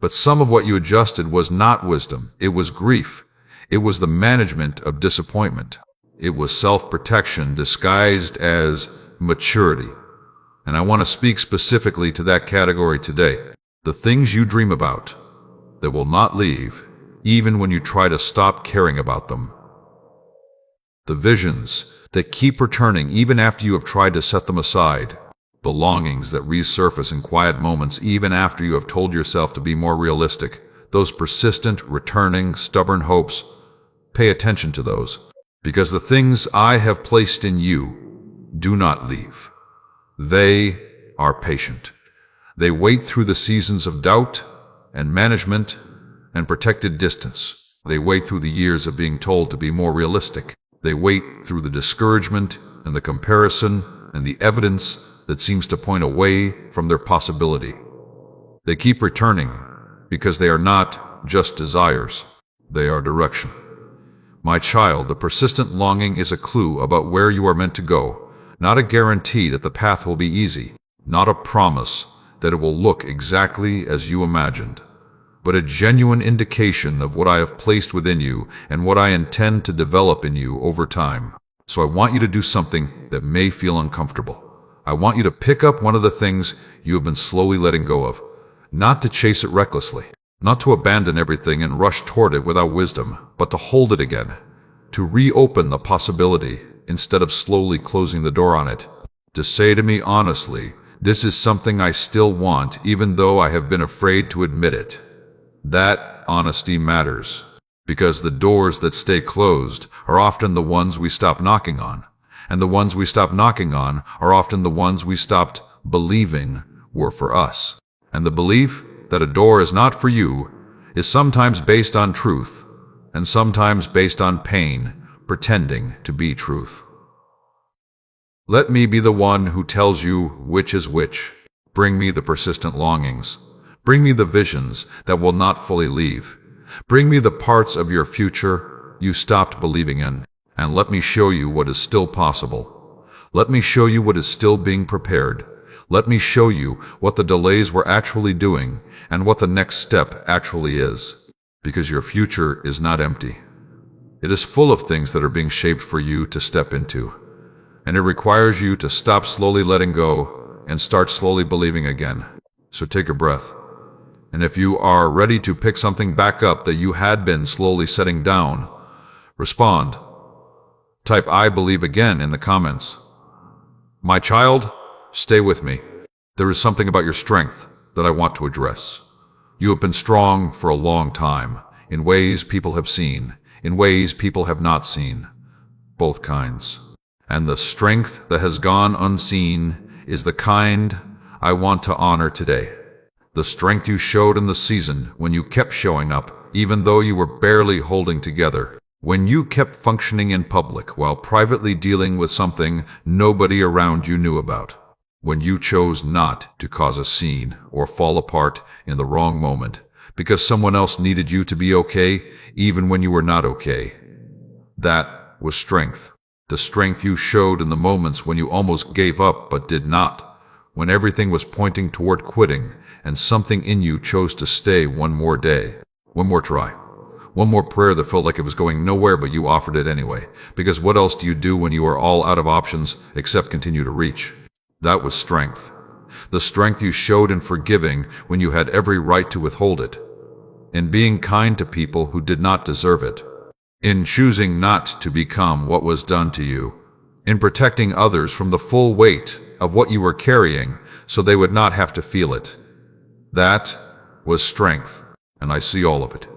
But some of what you adjusted was not wisdom. It was grief. It was the management of disappointment. It was self-protection disguised as maturity. And I want to speak specifically to that category today. The things you dream about that will not leave, even when you try to stop caring about them. The visions that keep returning even after you have tried to set them aside. The longings that resurface in quiet moments even after you have told yourself to be more realistic. Those persistent, returning, stubborn hopes. Pay attention to those, because the things I have placed in you do not leave. They are patient. They wait through the seasons of doubt and management and protected distance. They wait through the years of being told to be more realistic. They wait through the discouragement and the comparison and the evidence that seems to point away from their possibility. They keep returning because they are not just desires. They are direction. My child, the persistent longing is a clue about where you are meant to go, not a guarantee that the path will be easy, not a promise that it will look exactly as you imagined, but a genuine indication of what I have placed within you and what I intend to develop in you over time. So I want you to do something that may feel uncomfortable. I want you to pick up one of the things you have been slowly letting go of, not to chase it recklessly, not to abandon everything and rush toward it without wisdom, but to hold it again, to reopen the possibility instead of slowly closing the door on it, to say to me honestly, this is something I still want even though I have been afraid to admit it. That honesty matters, because the doors that stay closed are often the ones we stop knocking on, and the ones we stop knocking on are often the ones we stopped believing were for us. And the belief that a door is not for you is sometimes based on truth, and sometimes based on pain, pretending to be truth. Let me be the one who tells you which is which. Bring me the persistent longings. Bring me the visions that will not fully leave. Bring me the parts of your future you stopped believing in, and let me show you what is still possible. Let me show you what is still being prepared. Let me show you what the delays were actually doing and what the next step actually is. Because your future is not empty. It is full of things that are being shaped for you to step into. And it requires you to stop slowly letting go and start slowly believing again. So take a breath. And if you are ready to pick something back up that you had been slowly setting down, respond. Type I believe again in the comments. My child, stay with me. There is something about your strength that I want to address. You have been strong for a long time, in ways people have seen, in ways people have not seen. Both kinds. And the strength that has gone unseen is the kind I want to honor today. The strength you showed in the season when you kept showing up, even though you were barely holding together. When you kept functioning in public while privately dealing with something nobody around you knew about. When you chose not to cause a scene or fall apart in the wrong moment because someone else needed you to be okay even when you were not okay. That was strength. The strength you showed in the moments when you almost gave up but did not, when everything was pointing toward quitting and something in you chose to stay one more day, one more try, one more prayer that felt like it was going nowhere but you offered it anyway. Because what else do you do when you are all out of options except continue to reach? That was strength. The strength you showed in forgiving when you had every right to withhold it, in being kind to people who did not deserve it, in choosing not to become what was done to you, in protecting others from the full weight of what you were carrying so they would not have to feel it. That was strength, and I see all of it.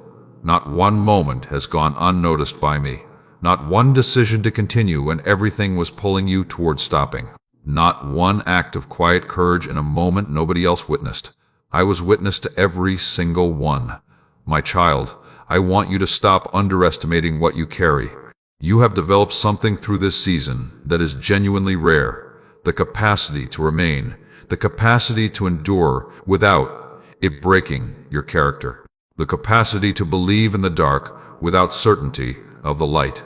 Not one moment has gone unnoticed by me. Not one decision to continue when everything was pulling you towards stopping. Not one act of quiet courage in a moment nobody else witnessed. I was witness to every single one. My child, I want you to stop underestimating what you carry. You have developed something through this season that is genuinely rare. The capacity to remain. The capacity to endure without it breaking your character. The capacity to believe in the dark without certainty of the light.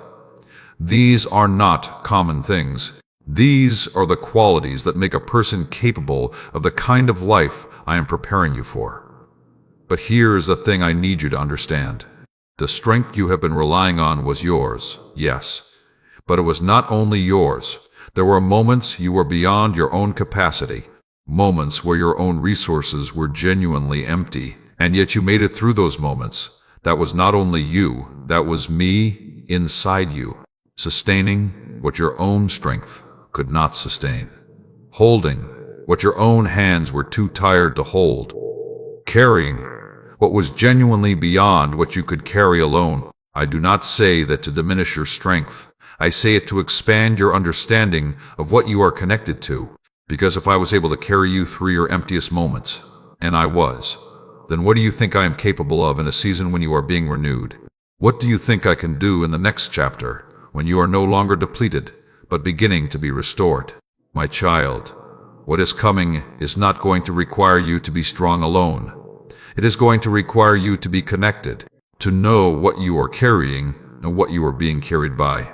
These are not common things. These are the qualities that make a person capable of the kind of life I am preparing you for. But here is the thing I need you to understand. The strength you have been relying on was yours, yes. But it was not only yours. There were moments you were beyond your own capacity. Moments where your own resources were genuinely empty. And yet you made it through those moments. That was not only you, that was me inside you, sustaining what your own strength could not sustain, holding what your own hands were too tired to hold, carrying what was genuinely beyond what you could carry alone. I do not say that to diminish your strength. I say it to expand your understanding of what you are connected to. Because if I was able to carry you through your emptiest moments, and I was, then what do you think I am capable of in a season when you are being renewed? What do you think I can do in the next chapter, when you are no longer depleted, but beginning to be restored? My child, what is coming is not going to require you to be strong alone. It is going to require you to be connected, to know what you are carrying and what you are being carried by,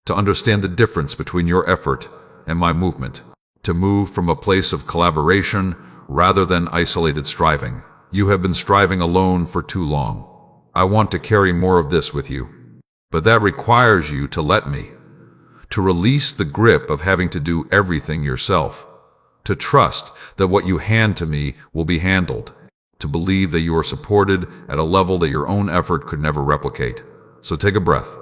to understand the difference between your effort and my movement, to move from a place of collaboration rather than isolated striving. You have been striving alone for too long. I want to carry more of this with you, but that requires you to let me, to release the grip of having to do everything yourself, to trust that what you hand to me will be handled, to believe that you are supported at a level that your own effort could never replicate. So take a breath.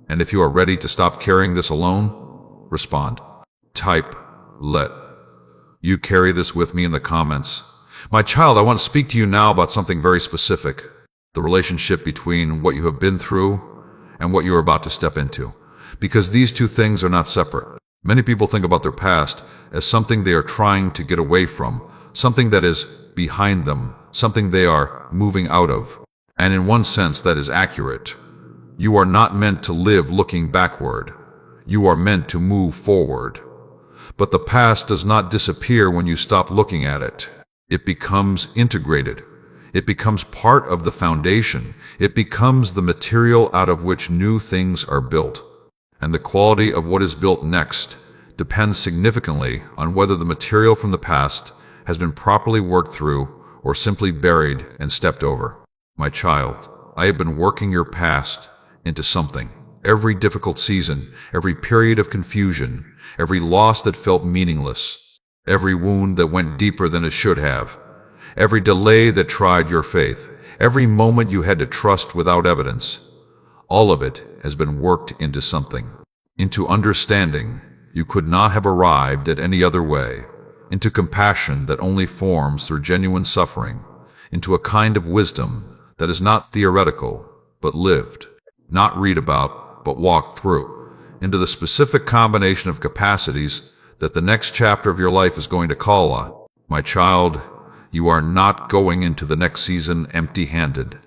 And if you are ready to stop carrying this alone, respond. Type, let. You carry this with me in the comments. My child, I want to speak to you now about something very specific. The relationship between what you have been through and what you are about to step into. Because these two things are not separate. Many people think about their past as something they are trying to get away from, something that is behind them, something they are moving out of. And in one sense, that is accurate. You are not meant to live looking backward. You are meant to move forward. But the past does not disappear when you stop looking at it. It becomes integrated. It becomes part of the foundation. It becomes the material out of which new things are built. And the quality of what is built next depends significantly on whether the material from the past has been properly worked through or simply buried and stepped over. My child, I have been working your past into something. Every difficult season, every period of confusion, every loss that felt meaningless, every wound that went deeper than it should have, every delay that tried your faith, every moment you had to trust without evidence, all of it has been worked into something, into understanding you could not have arrived at any other way, into compassion that only forms through genuine suffering, into a kind of wisdom that is not theoretical, but lived, not read about, but walked through, into the specific combination of capacities that the next chapter of your life is going to call on. My child, you are not going into the next season empty-handed.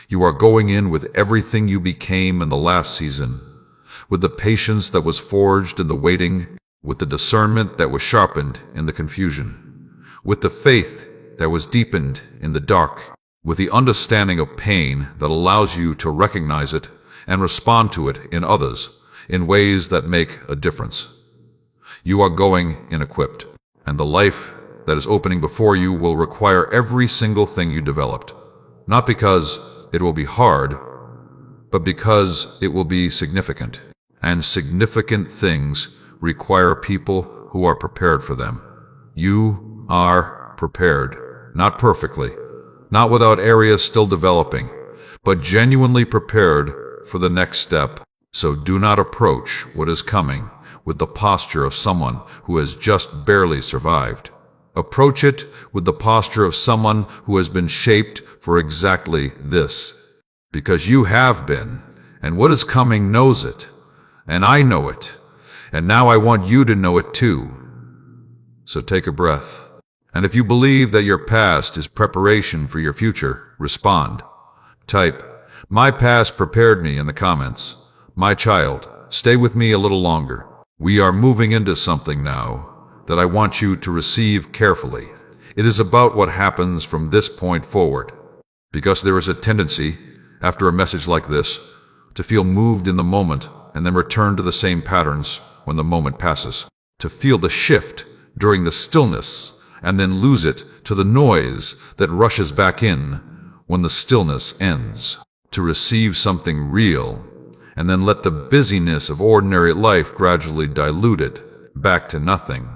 You are going in with everything you became in the last season, with the patience that was forged in the waiting, with the discernment that was sharpened in the confusion, with the faith that was deepened in the dark, with the understanding of pain that allows you to recognize it and respond to it in others in ways that make a difference. You are going in equipped, and the life that is opening before you will require every single thing you developed, not because it will be hard, but because it will be significant. And significant things require people who are prepared for them. You are prepared, not perfectly, not without areas still developing, but genuinely prepared for the next step. So do not approach what is coming with the posture of someone who has just barely survived. Approach it with the posture of someone who has been shaped for exactly this. Because you have been, and what is coming knows it, and I know it, and now I want you to know it too. So take a breath. And if you believe that your past is preparation for your future, respond. Type, "My past prepared me" in the comments. My child, stay with me a little longer. We are moving into something now that I want you to receive carefully. It is about what happens from this point forward. Because there is a tendency, after a message like this, to feel moved in the moment and then return to the same patterns when the moment passes. To feel the shift during the stillness and then lose it to the noise that rushes back in when the stillness ends. To receive something real and then let the busyness of ordinary life gradually dilute it back to nothing.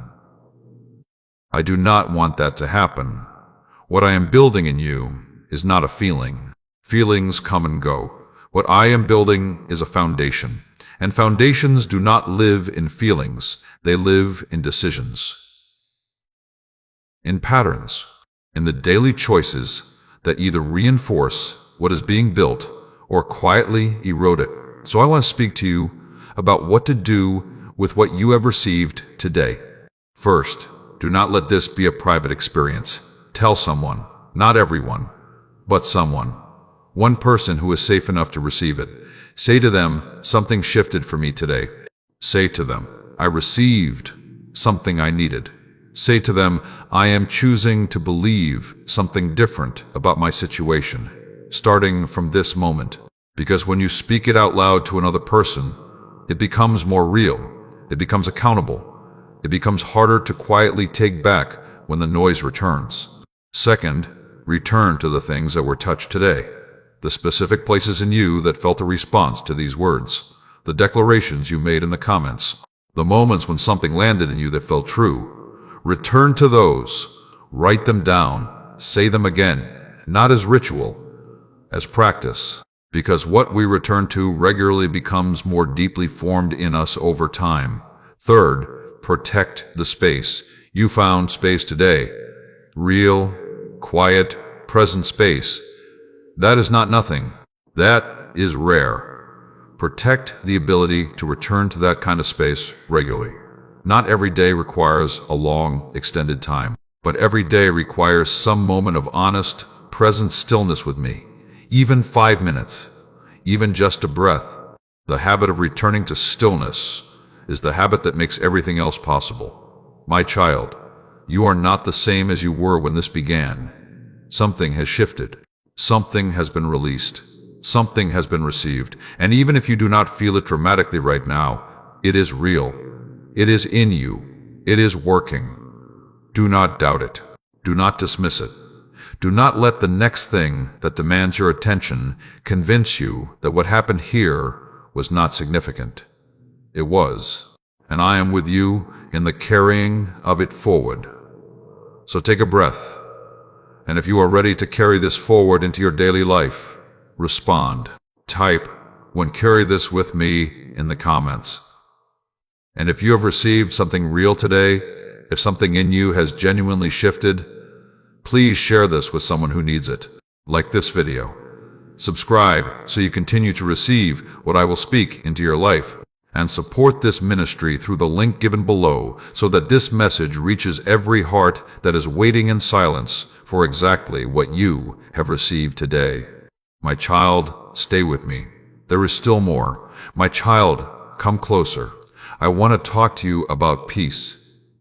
I do not want that to happen. What I am building in you is not a feeling. Feelings come and go. What I am building is a foundation. And foundations do not live in feelings. They live in decisions, in patterns, in the daily choices that either reinforce what is being built or quietly erode it. So I want to speak to you about what to do with what you have received today. First, do not let this be a private experience. Tell someone, not everyone, but someone. One person who is safe enough to receive it. Say to them, "Something shifted for me today." Say to them, "I received something I needed." Say to them, "I am choosing to believe something different about my situation, starting from this moment." Because when you speak it out loud to another person, it becomes more real. It becomes accountable. It becomes harder to quietly take back when the noise returns. Second, return to the things that were touched today. The specific places in you that felt a response to these words. The declarations you made in the comments. The moments when something landed in you that felt true. Return to those. Write them down. Say them again. Not as ritual, as practice. Because what we return to regularly becomes more deeply formed in us over time. Third, protect the space. You found space today. Real, quiet, present space. That is not nothing. That is rare. Protect the ability to return to that kind of space regularly. Not every day requires a long, extended time, but every day requires some moment of honest, present stillness with me. Even 5 minutes, even just a breath. The habit of returning to stillness is the habit that makes everything else possible. My child, you are not the same as you were when this began. Something has shifted. Something has been released. Something has been received. And even if you do not feel it dramatically right now, it is real. It is in you. It is working. Do not doubt it. Do not dismiss it. Do not let the next thing that demands your attention convince you that what happened here was not significant. It was. And I am with you in the carrying of it forward. So take a breath. And if you are ready to carry this forward into your daily life, respond. Type, "When carry this with me" in the comments. And if you have received something real today, if something in you has genuinely shifted, please share this with someone who needs it. Like this video. Subscribe so you continue to receive what I will speak into your life. And support this ministry through the link given below so that this message reaches every heart that is waiting in silence for exactly what you have received today. My child, stay with me. There is still more. My child, come closer. I want to talk to you about peace,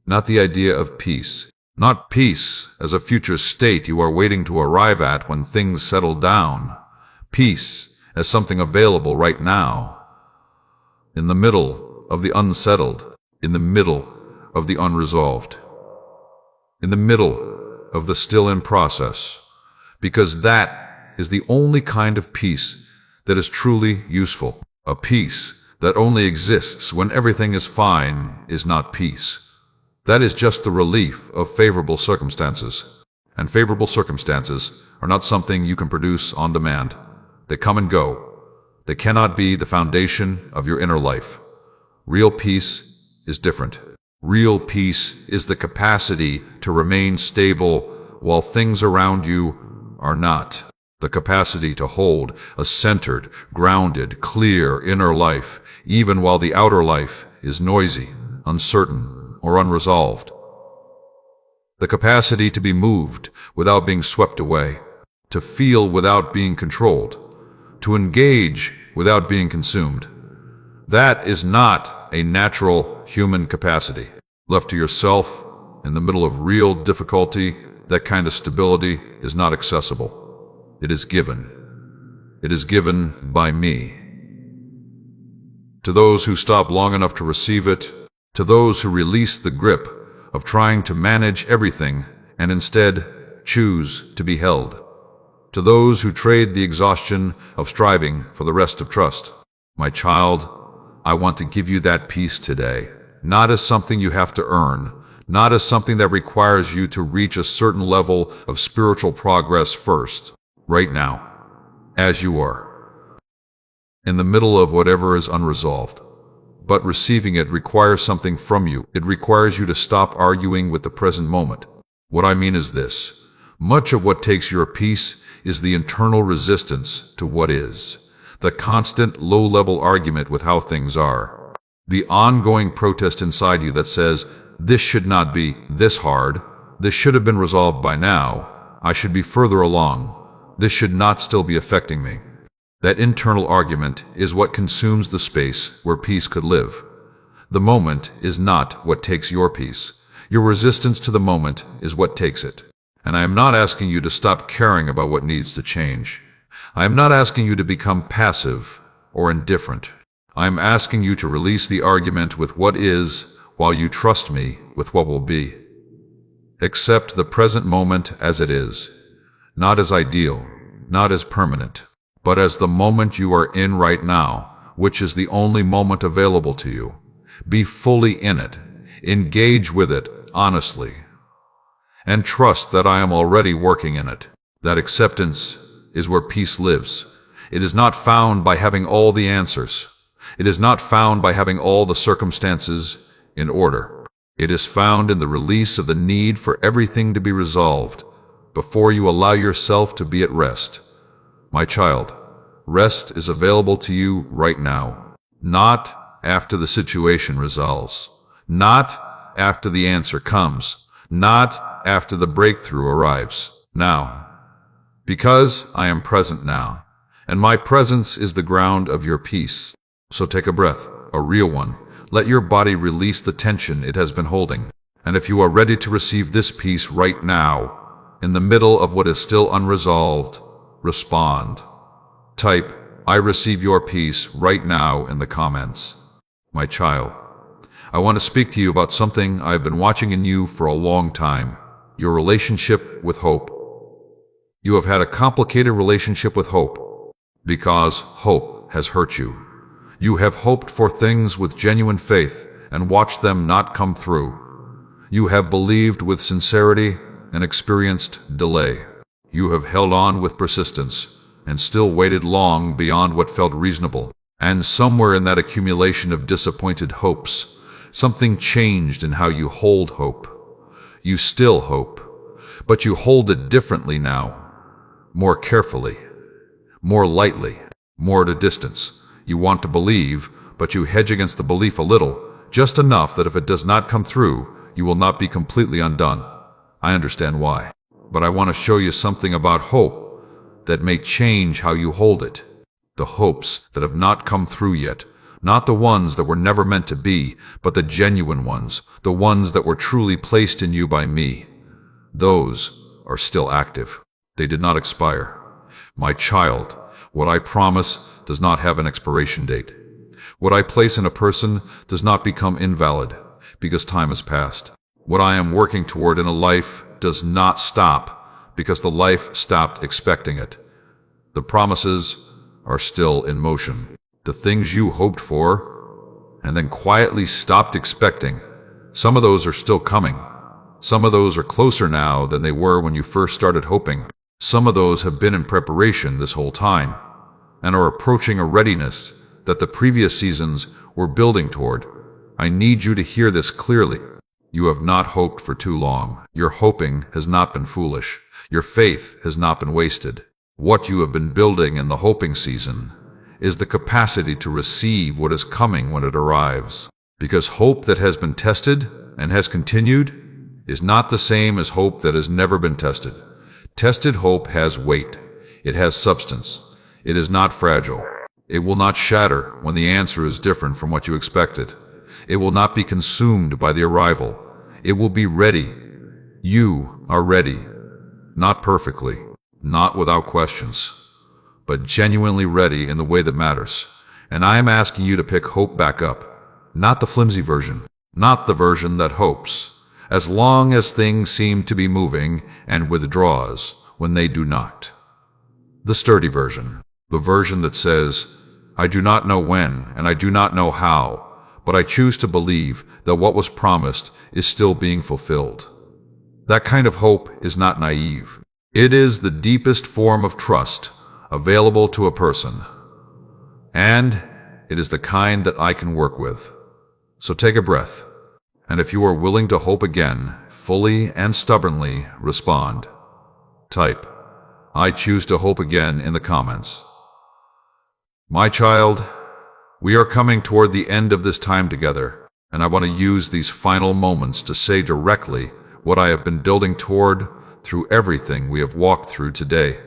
not the idea of peace. Not peace as a future state you are waiting to arrive at when things settle down. Peace as something available right now. In the middle of the unsettled. In the middle of the unresolved. In the middle of the still in process. Because that is the only kind of peace that is truly useful. A peace that only exists when everything is fine is not peace. That is just the relief of favorable circumstances. And favorable circumstances are not something you can produce on demand. They come and go. They cannot be the foundation of your inner life. Real peace is different. Real peace is the capacity to remain stable while things around you are not. The capacity to hold a centered, grounded, clear inner life, even while the outer life is noisy, uncertain, or unresolved. The capacity to be moved without being swept away, to feel without being controlled, to engage without being consumed. That is not a natural human capacity. Left to yourself, in the middle of real difficulty, that kind of stability is not accessible. It is given. It is given by me. To those who stop long enough to receive it, to those who release the grip of trying to manage everything and instead choose to be held. To those who trade the exhaustion of striving for the rest of trust. My child, I want to give you that peace today, not as something you have to earn, not as something that requires you to reach a certain level of spiritual progress first, right now, as you are, in the middle of whatever is unresolved. But receiving it requires something from you. It requires you to stop arguing with the present moment. What I mean is this. Much of what takes your peace is the internal resistance to what is, the constant low-level argument with how things are, the ongoing protest inside you that says, this should not be this hard, this should have been resolved by now, I should be further along, this should not still be affecting me. That internal argument is what consumes the space where peace could live. The moment is not what takes your peace. Your resistance to the moment is what takes it. And I am not asking you to stop caring about what needs to change. I am not asking you to become passive or indifferent. I am asking you to release the argument with what is while you trust me with what will be. Accept the present moment as it is, not as ideal, not as permanent, but as the moment you are in right now, which is the only moment available to you. Be fully in it. Engage with it honestly. And trust that I am already working in it. That acceptance is where peace lives. It is not found by having all the answers. It is not found by having all the circumstances in order. It is found in the release of the need for everything to be resolved before you allow yourself to be at rest. My child, rest is available to you right now, not after the situation resolves, not after the answer comes, not after the breakthrough arrives. Now, because I am present now, and my presence is the ground of your peace. So take a breath, a real one. Let your body release the tension it has been holding. And if you are ready to receive this peace right now, in the middle of what is still unresolved, respond. Type, I receive your peace right now in the comments. My child, I want to speak to you about something I have been watching in you for a long time. Your relationship with hope. You have had a complicated relationship with hope because hope has hurt you. You have hoped for things with genuine faith and watched them not come through. You have believed with sincerity and experienced delay. You have held on with persistence and still waited long beyond what felt reasonable. And somewhere in that accumulation of disappointed hopes, something changed in how you hold hope. You still hope, but you hold it differently now, more carefully, more lightly, more at a distance. You want to believe, but you hedge against the belief a little, just enough that if it does not come through, you will not be completely undone. I understand why. But I want to show you something about hope that may change how you hold it. The hopes that have not come through yet, not the ones that were never meant to be, but the genuine ones, the ones that were truly placed in you by me. Those are still active. They did not expire. My child, what I promise does not have an expiration date. What I place in a person does not become invalid because time has passed. What I am working toward in a life does not stop because the life stopped expecting it. The promises are still in motion. The things you hoped for and then quietly stopped expecting, Some of those are still coming. Some of those are closer now than they were when you first started hoping. Some of those have been in preparation this whole time and are approaching a readiness that the previous seasons were building toward. I need you to hear this clearly. You have not hoped for too long. Your hoping has not been foolish. Your faith has not been wasted. What you have been building in the hoping season is the capacity to receive what is coming when it arrives. Because hope that has been tested and has continued is not the same as hope that has never been tested. Tested hope has weight. It has substance. It is not fragile. It will not shatter when the answer is different from what you expected. It will not be consumed by the arrival. It will be ready. You are ready. Not perfectly, not without questions, but genuinely ready in the way that matters. And I am asking you to pick hope back up. Not the flimsy version, not the version that hopes, as long as things seem to be moving, and withdraws when they do not. The sturdy version, the version that says, I do not know when, and I do not know how, but I choose to believe that what was promised is still being fulfilled. That kind of hope is not naive. It is the deepest form of trust available to a person, and it is the kind that I can work with. So take a breath, and if you are willing to hope again, fully and stubbornly respond. Type, I choose to hope again in the comments. My child, we are coming toward the end of this time together, and I want to use these final moments to say directly what I have been building toward through everything we have walked through today.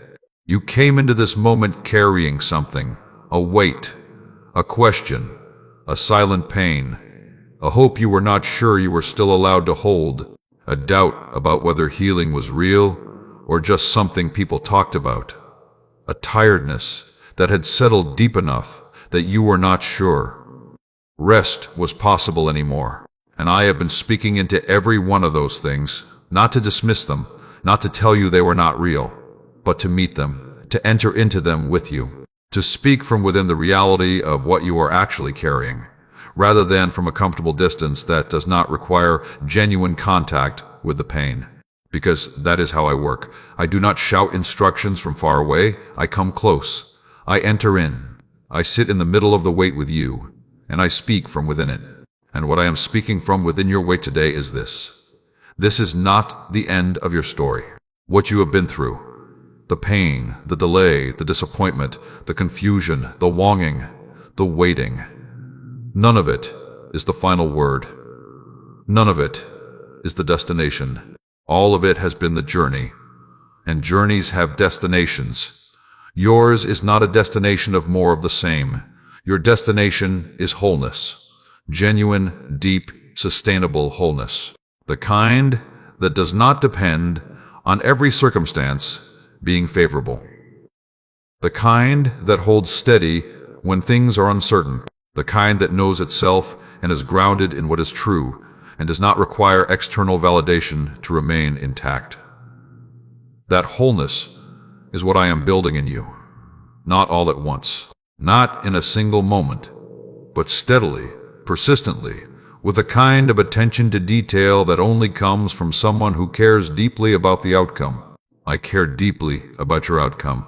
You came into this moment carrying something, a weight, a question, a silent pain, a hope you were not sure you were still allowed to hold, a doubt about whether healing was real or just something people talked about, a tiredness that had settled deep enough that you were not sure rest was possible anymore. And I have been speaking into every one of those things, not to dismiss them, not to tell you they were not real, but to meet them, to enter into them with you, to speak from within the reality of what you are actually carrying, rather than from a comfortable distance that does not require genuine contact with the pain. Because that is how I work. I do not shout instructions from far away. I come close. I enter in. I sit in the middle of the weight with you, and I speak from within it. And what I am speaking from within your weight today is this. This is not the end of your story. What you have been through, the pain, the delay, the disappointment, the confusion, the longing, the waiting, none of it is the final word. None of it is the destination. All of it has been the journey, and journeys have destinations. Yours is not a destination of more of the same. Your destination is wholeness. Genuine, deep, sustainable wholeness. The kind that does not depend on every circumstance being favorable. The kind that holds steady when things are uncertain. The kind that knows itself and is grounded in what is true and does not require external validation to remain intact. That wholeness is what I am building in you. Not all at once. Not in a single moment, but steadily, persistently, with a kind of attention to detail that only comes from someone who cares deeply about the outcome. I care deeply about your outcome,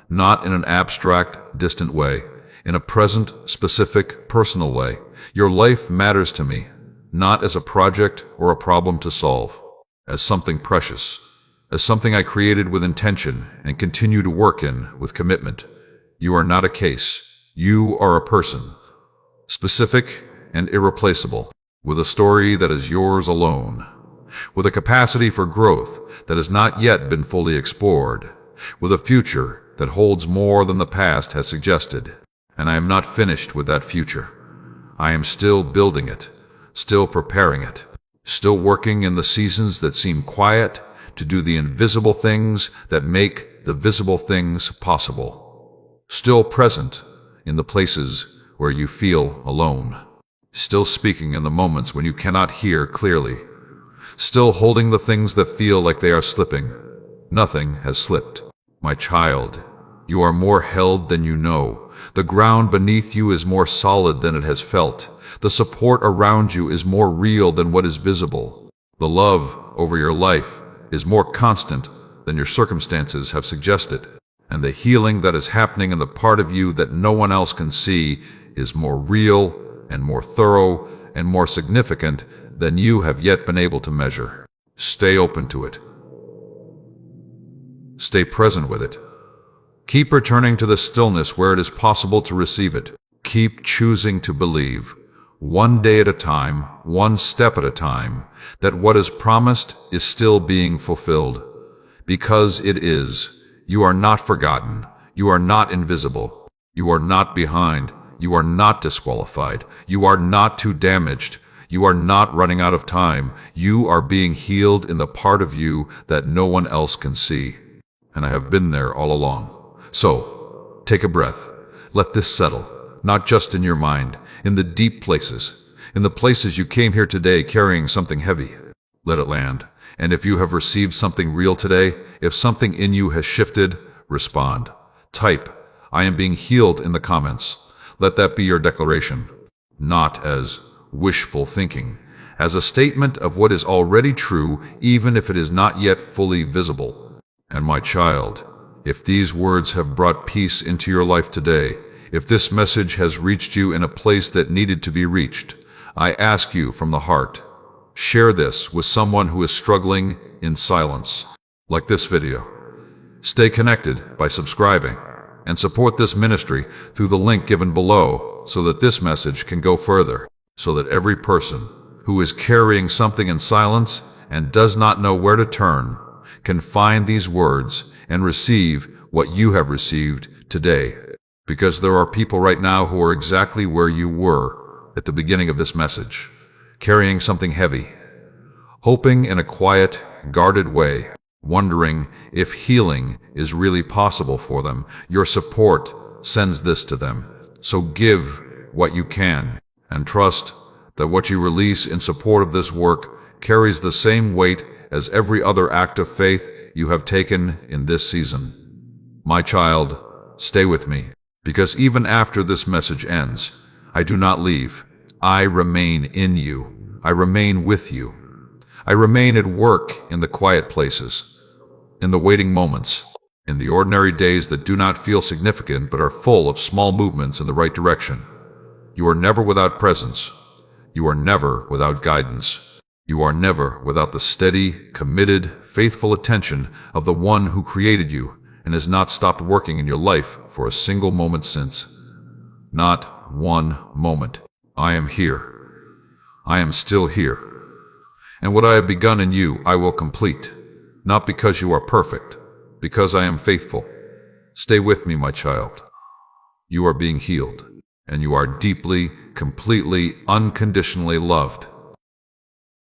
not in an abstract, distant way, in a present, specific, personal way. Your life matters to me, not as a project or a problem to solve, as something precious, as something I created with intention and continue to work in with commitment. You are not a case. You are a person, specific and irreplaceable, with a story that is yours alone, with a capacity for growth that has not yet been fully explored, with a future that holds more than the past has suggested. And I am not finished with that future. I am still building it, still preparing it, still working in the seasons that seem quiet to do the invisible things that make the visible things possible, still present in the places where you feel alone, still speaking in the moments when you cannot hear clearly, still holding the things that feel like they are slipping. Nothing has slipped. My child, you are more held than you know. The ground beneath you is more solid than it has felt. The support around you is more real than what is visible. The love over your life is more constant than your circumstances have suggested. And the healing that is happening in the part of you that no one else can see is more real and more thorough and more significant than you have yet been able to measure. Stay open to it. Stay present with it. Keep returning to the stillness where it is possible to receive it. Keep choosing to believe, one day at a time, one step at a time, that what is promised is still being fulfilled. Because it is. You are not forgotten. You are not invisible. You are not behind. You are not disqualified. You are not too damaged. You are not running out of time. You are being healed in the part of you that no one else can see. And I have been there all along. So, take a breath. Let this settle, not just in your mind, in the deep places, in the places you came here today carrying something heavy. Let it land. And if you have received something real today, if something in you has shifted, respond. Type, "I am being healed" in the comments. Let that be your declaration, not as wishful thinking, as a statement of what is already true, even if it is not yet fully visible. And my child, if these words have brought peace into your life today, if this message has reached you in a place that needed to be reached, I ask you from the heart, share this with someone who is struggling in silence, like this video. Stay connected by subscribing and support this ministry through the link given below so that this message can go further, so that every person who is carrying something in silence and does not know where to turn can find these words and receive what you have received today. Because there are people right now who are exactly where you were at the beginning of this message, carrying something heavy, hoping in a quiet, guarded way, wondering if healing is really possible for them. Your support sends this to them. So give what you can and trust that what you release in support of this work carries the same weight as every other act of faith you have taken in this season. My child, stay with me, because even after this message ends, I do not leave. I remain in you. I remain with you. I remain at work in the quiet places, in the waiting moments, in the ordinary days that do not feel significant but are full of small movements in the right direction. You are never without presence. You are never without guidance. You are never without the steady, committed, faithful attention of the one who created you and has not stopped working in your life for a single moment since. Not one moment. I am here. I am still here. And what I have begun in you, I will complete. Not because you are perfect, because I am faithful. Stay with me, my child. You are being healed, and you are deeply, completely, unconditionally loved.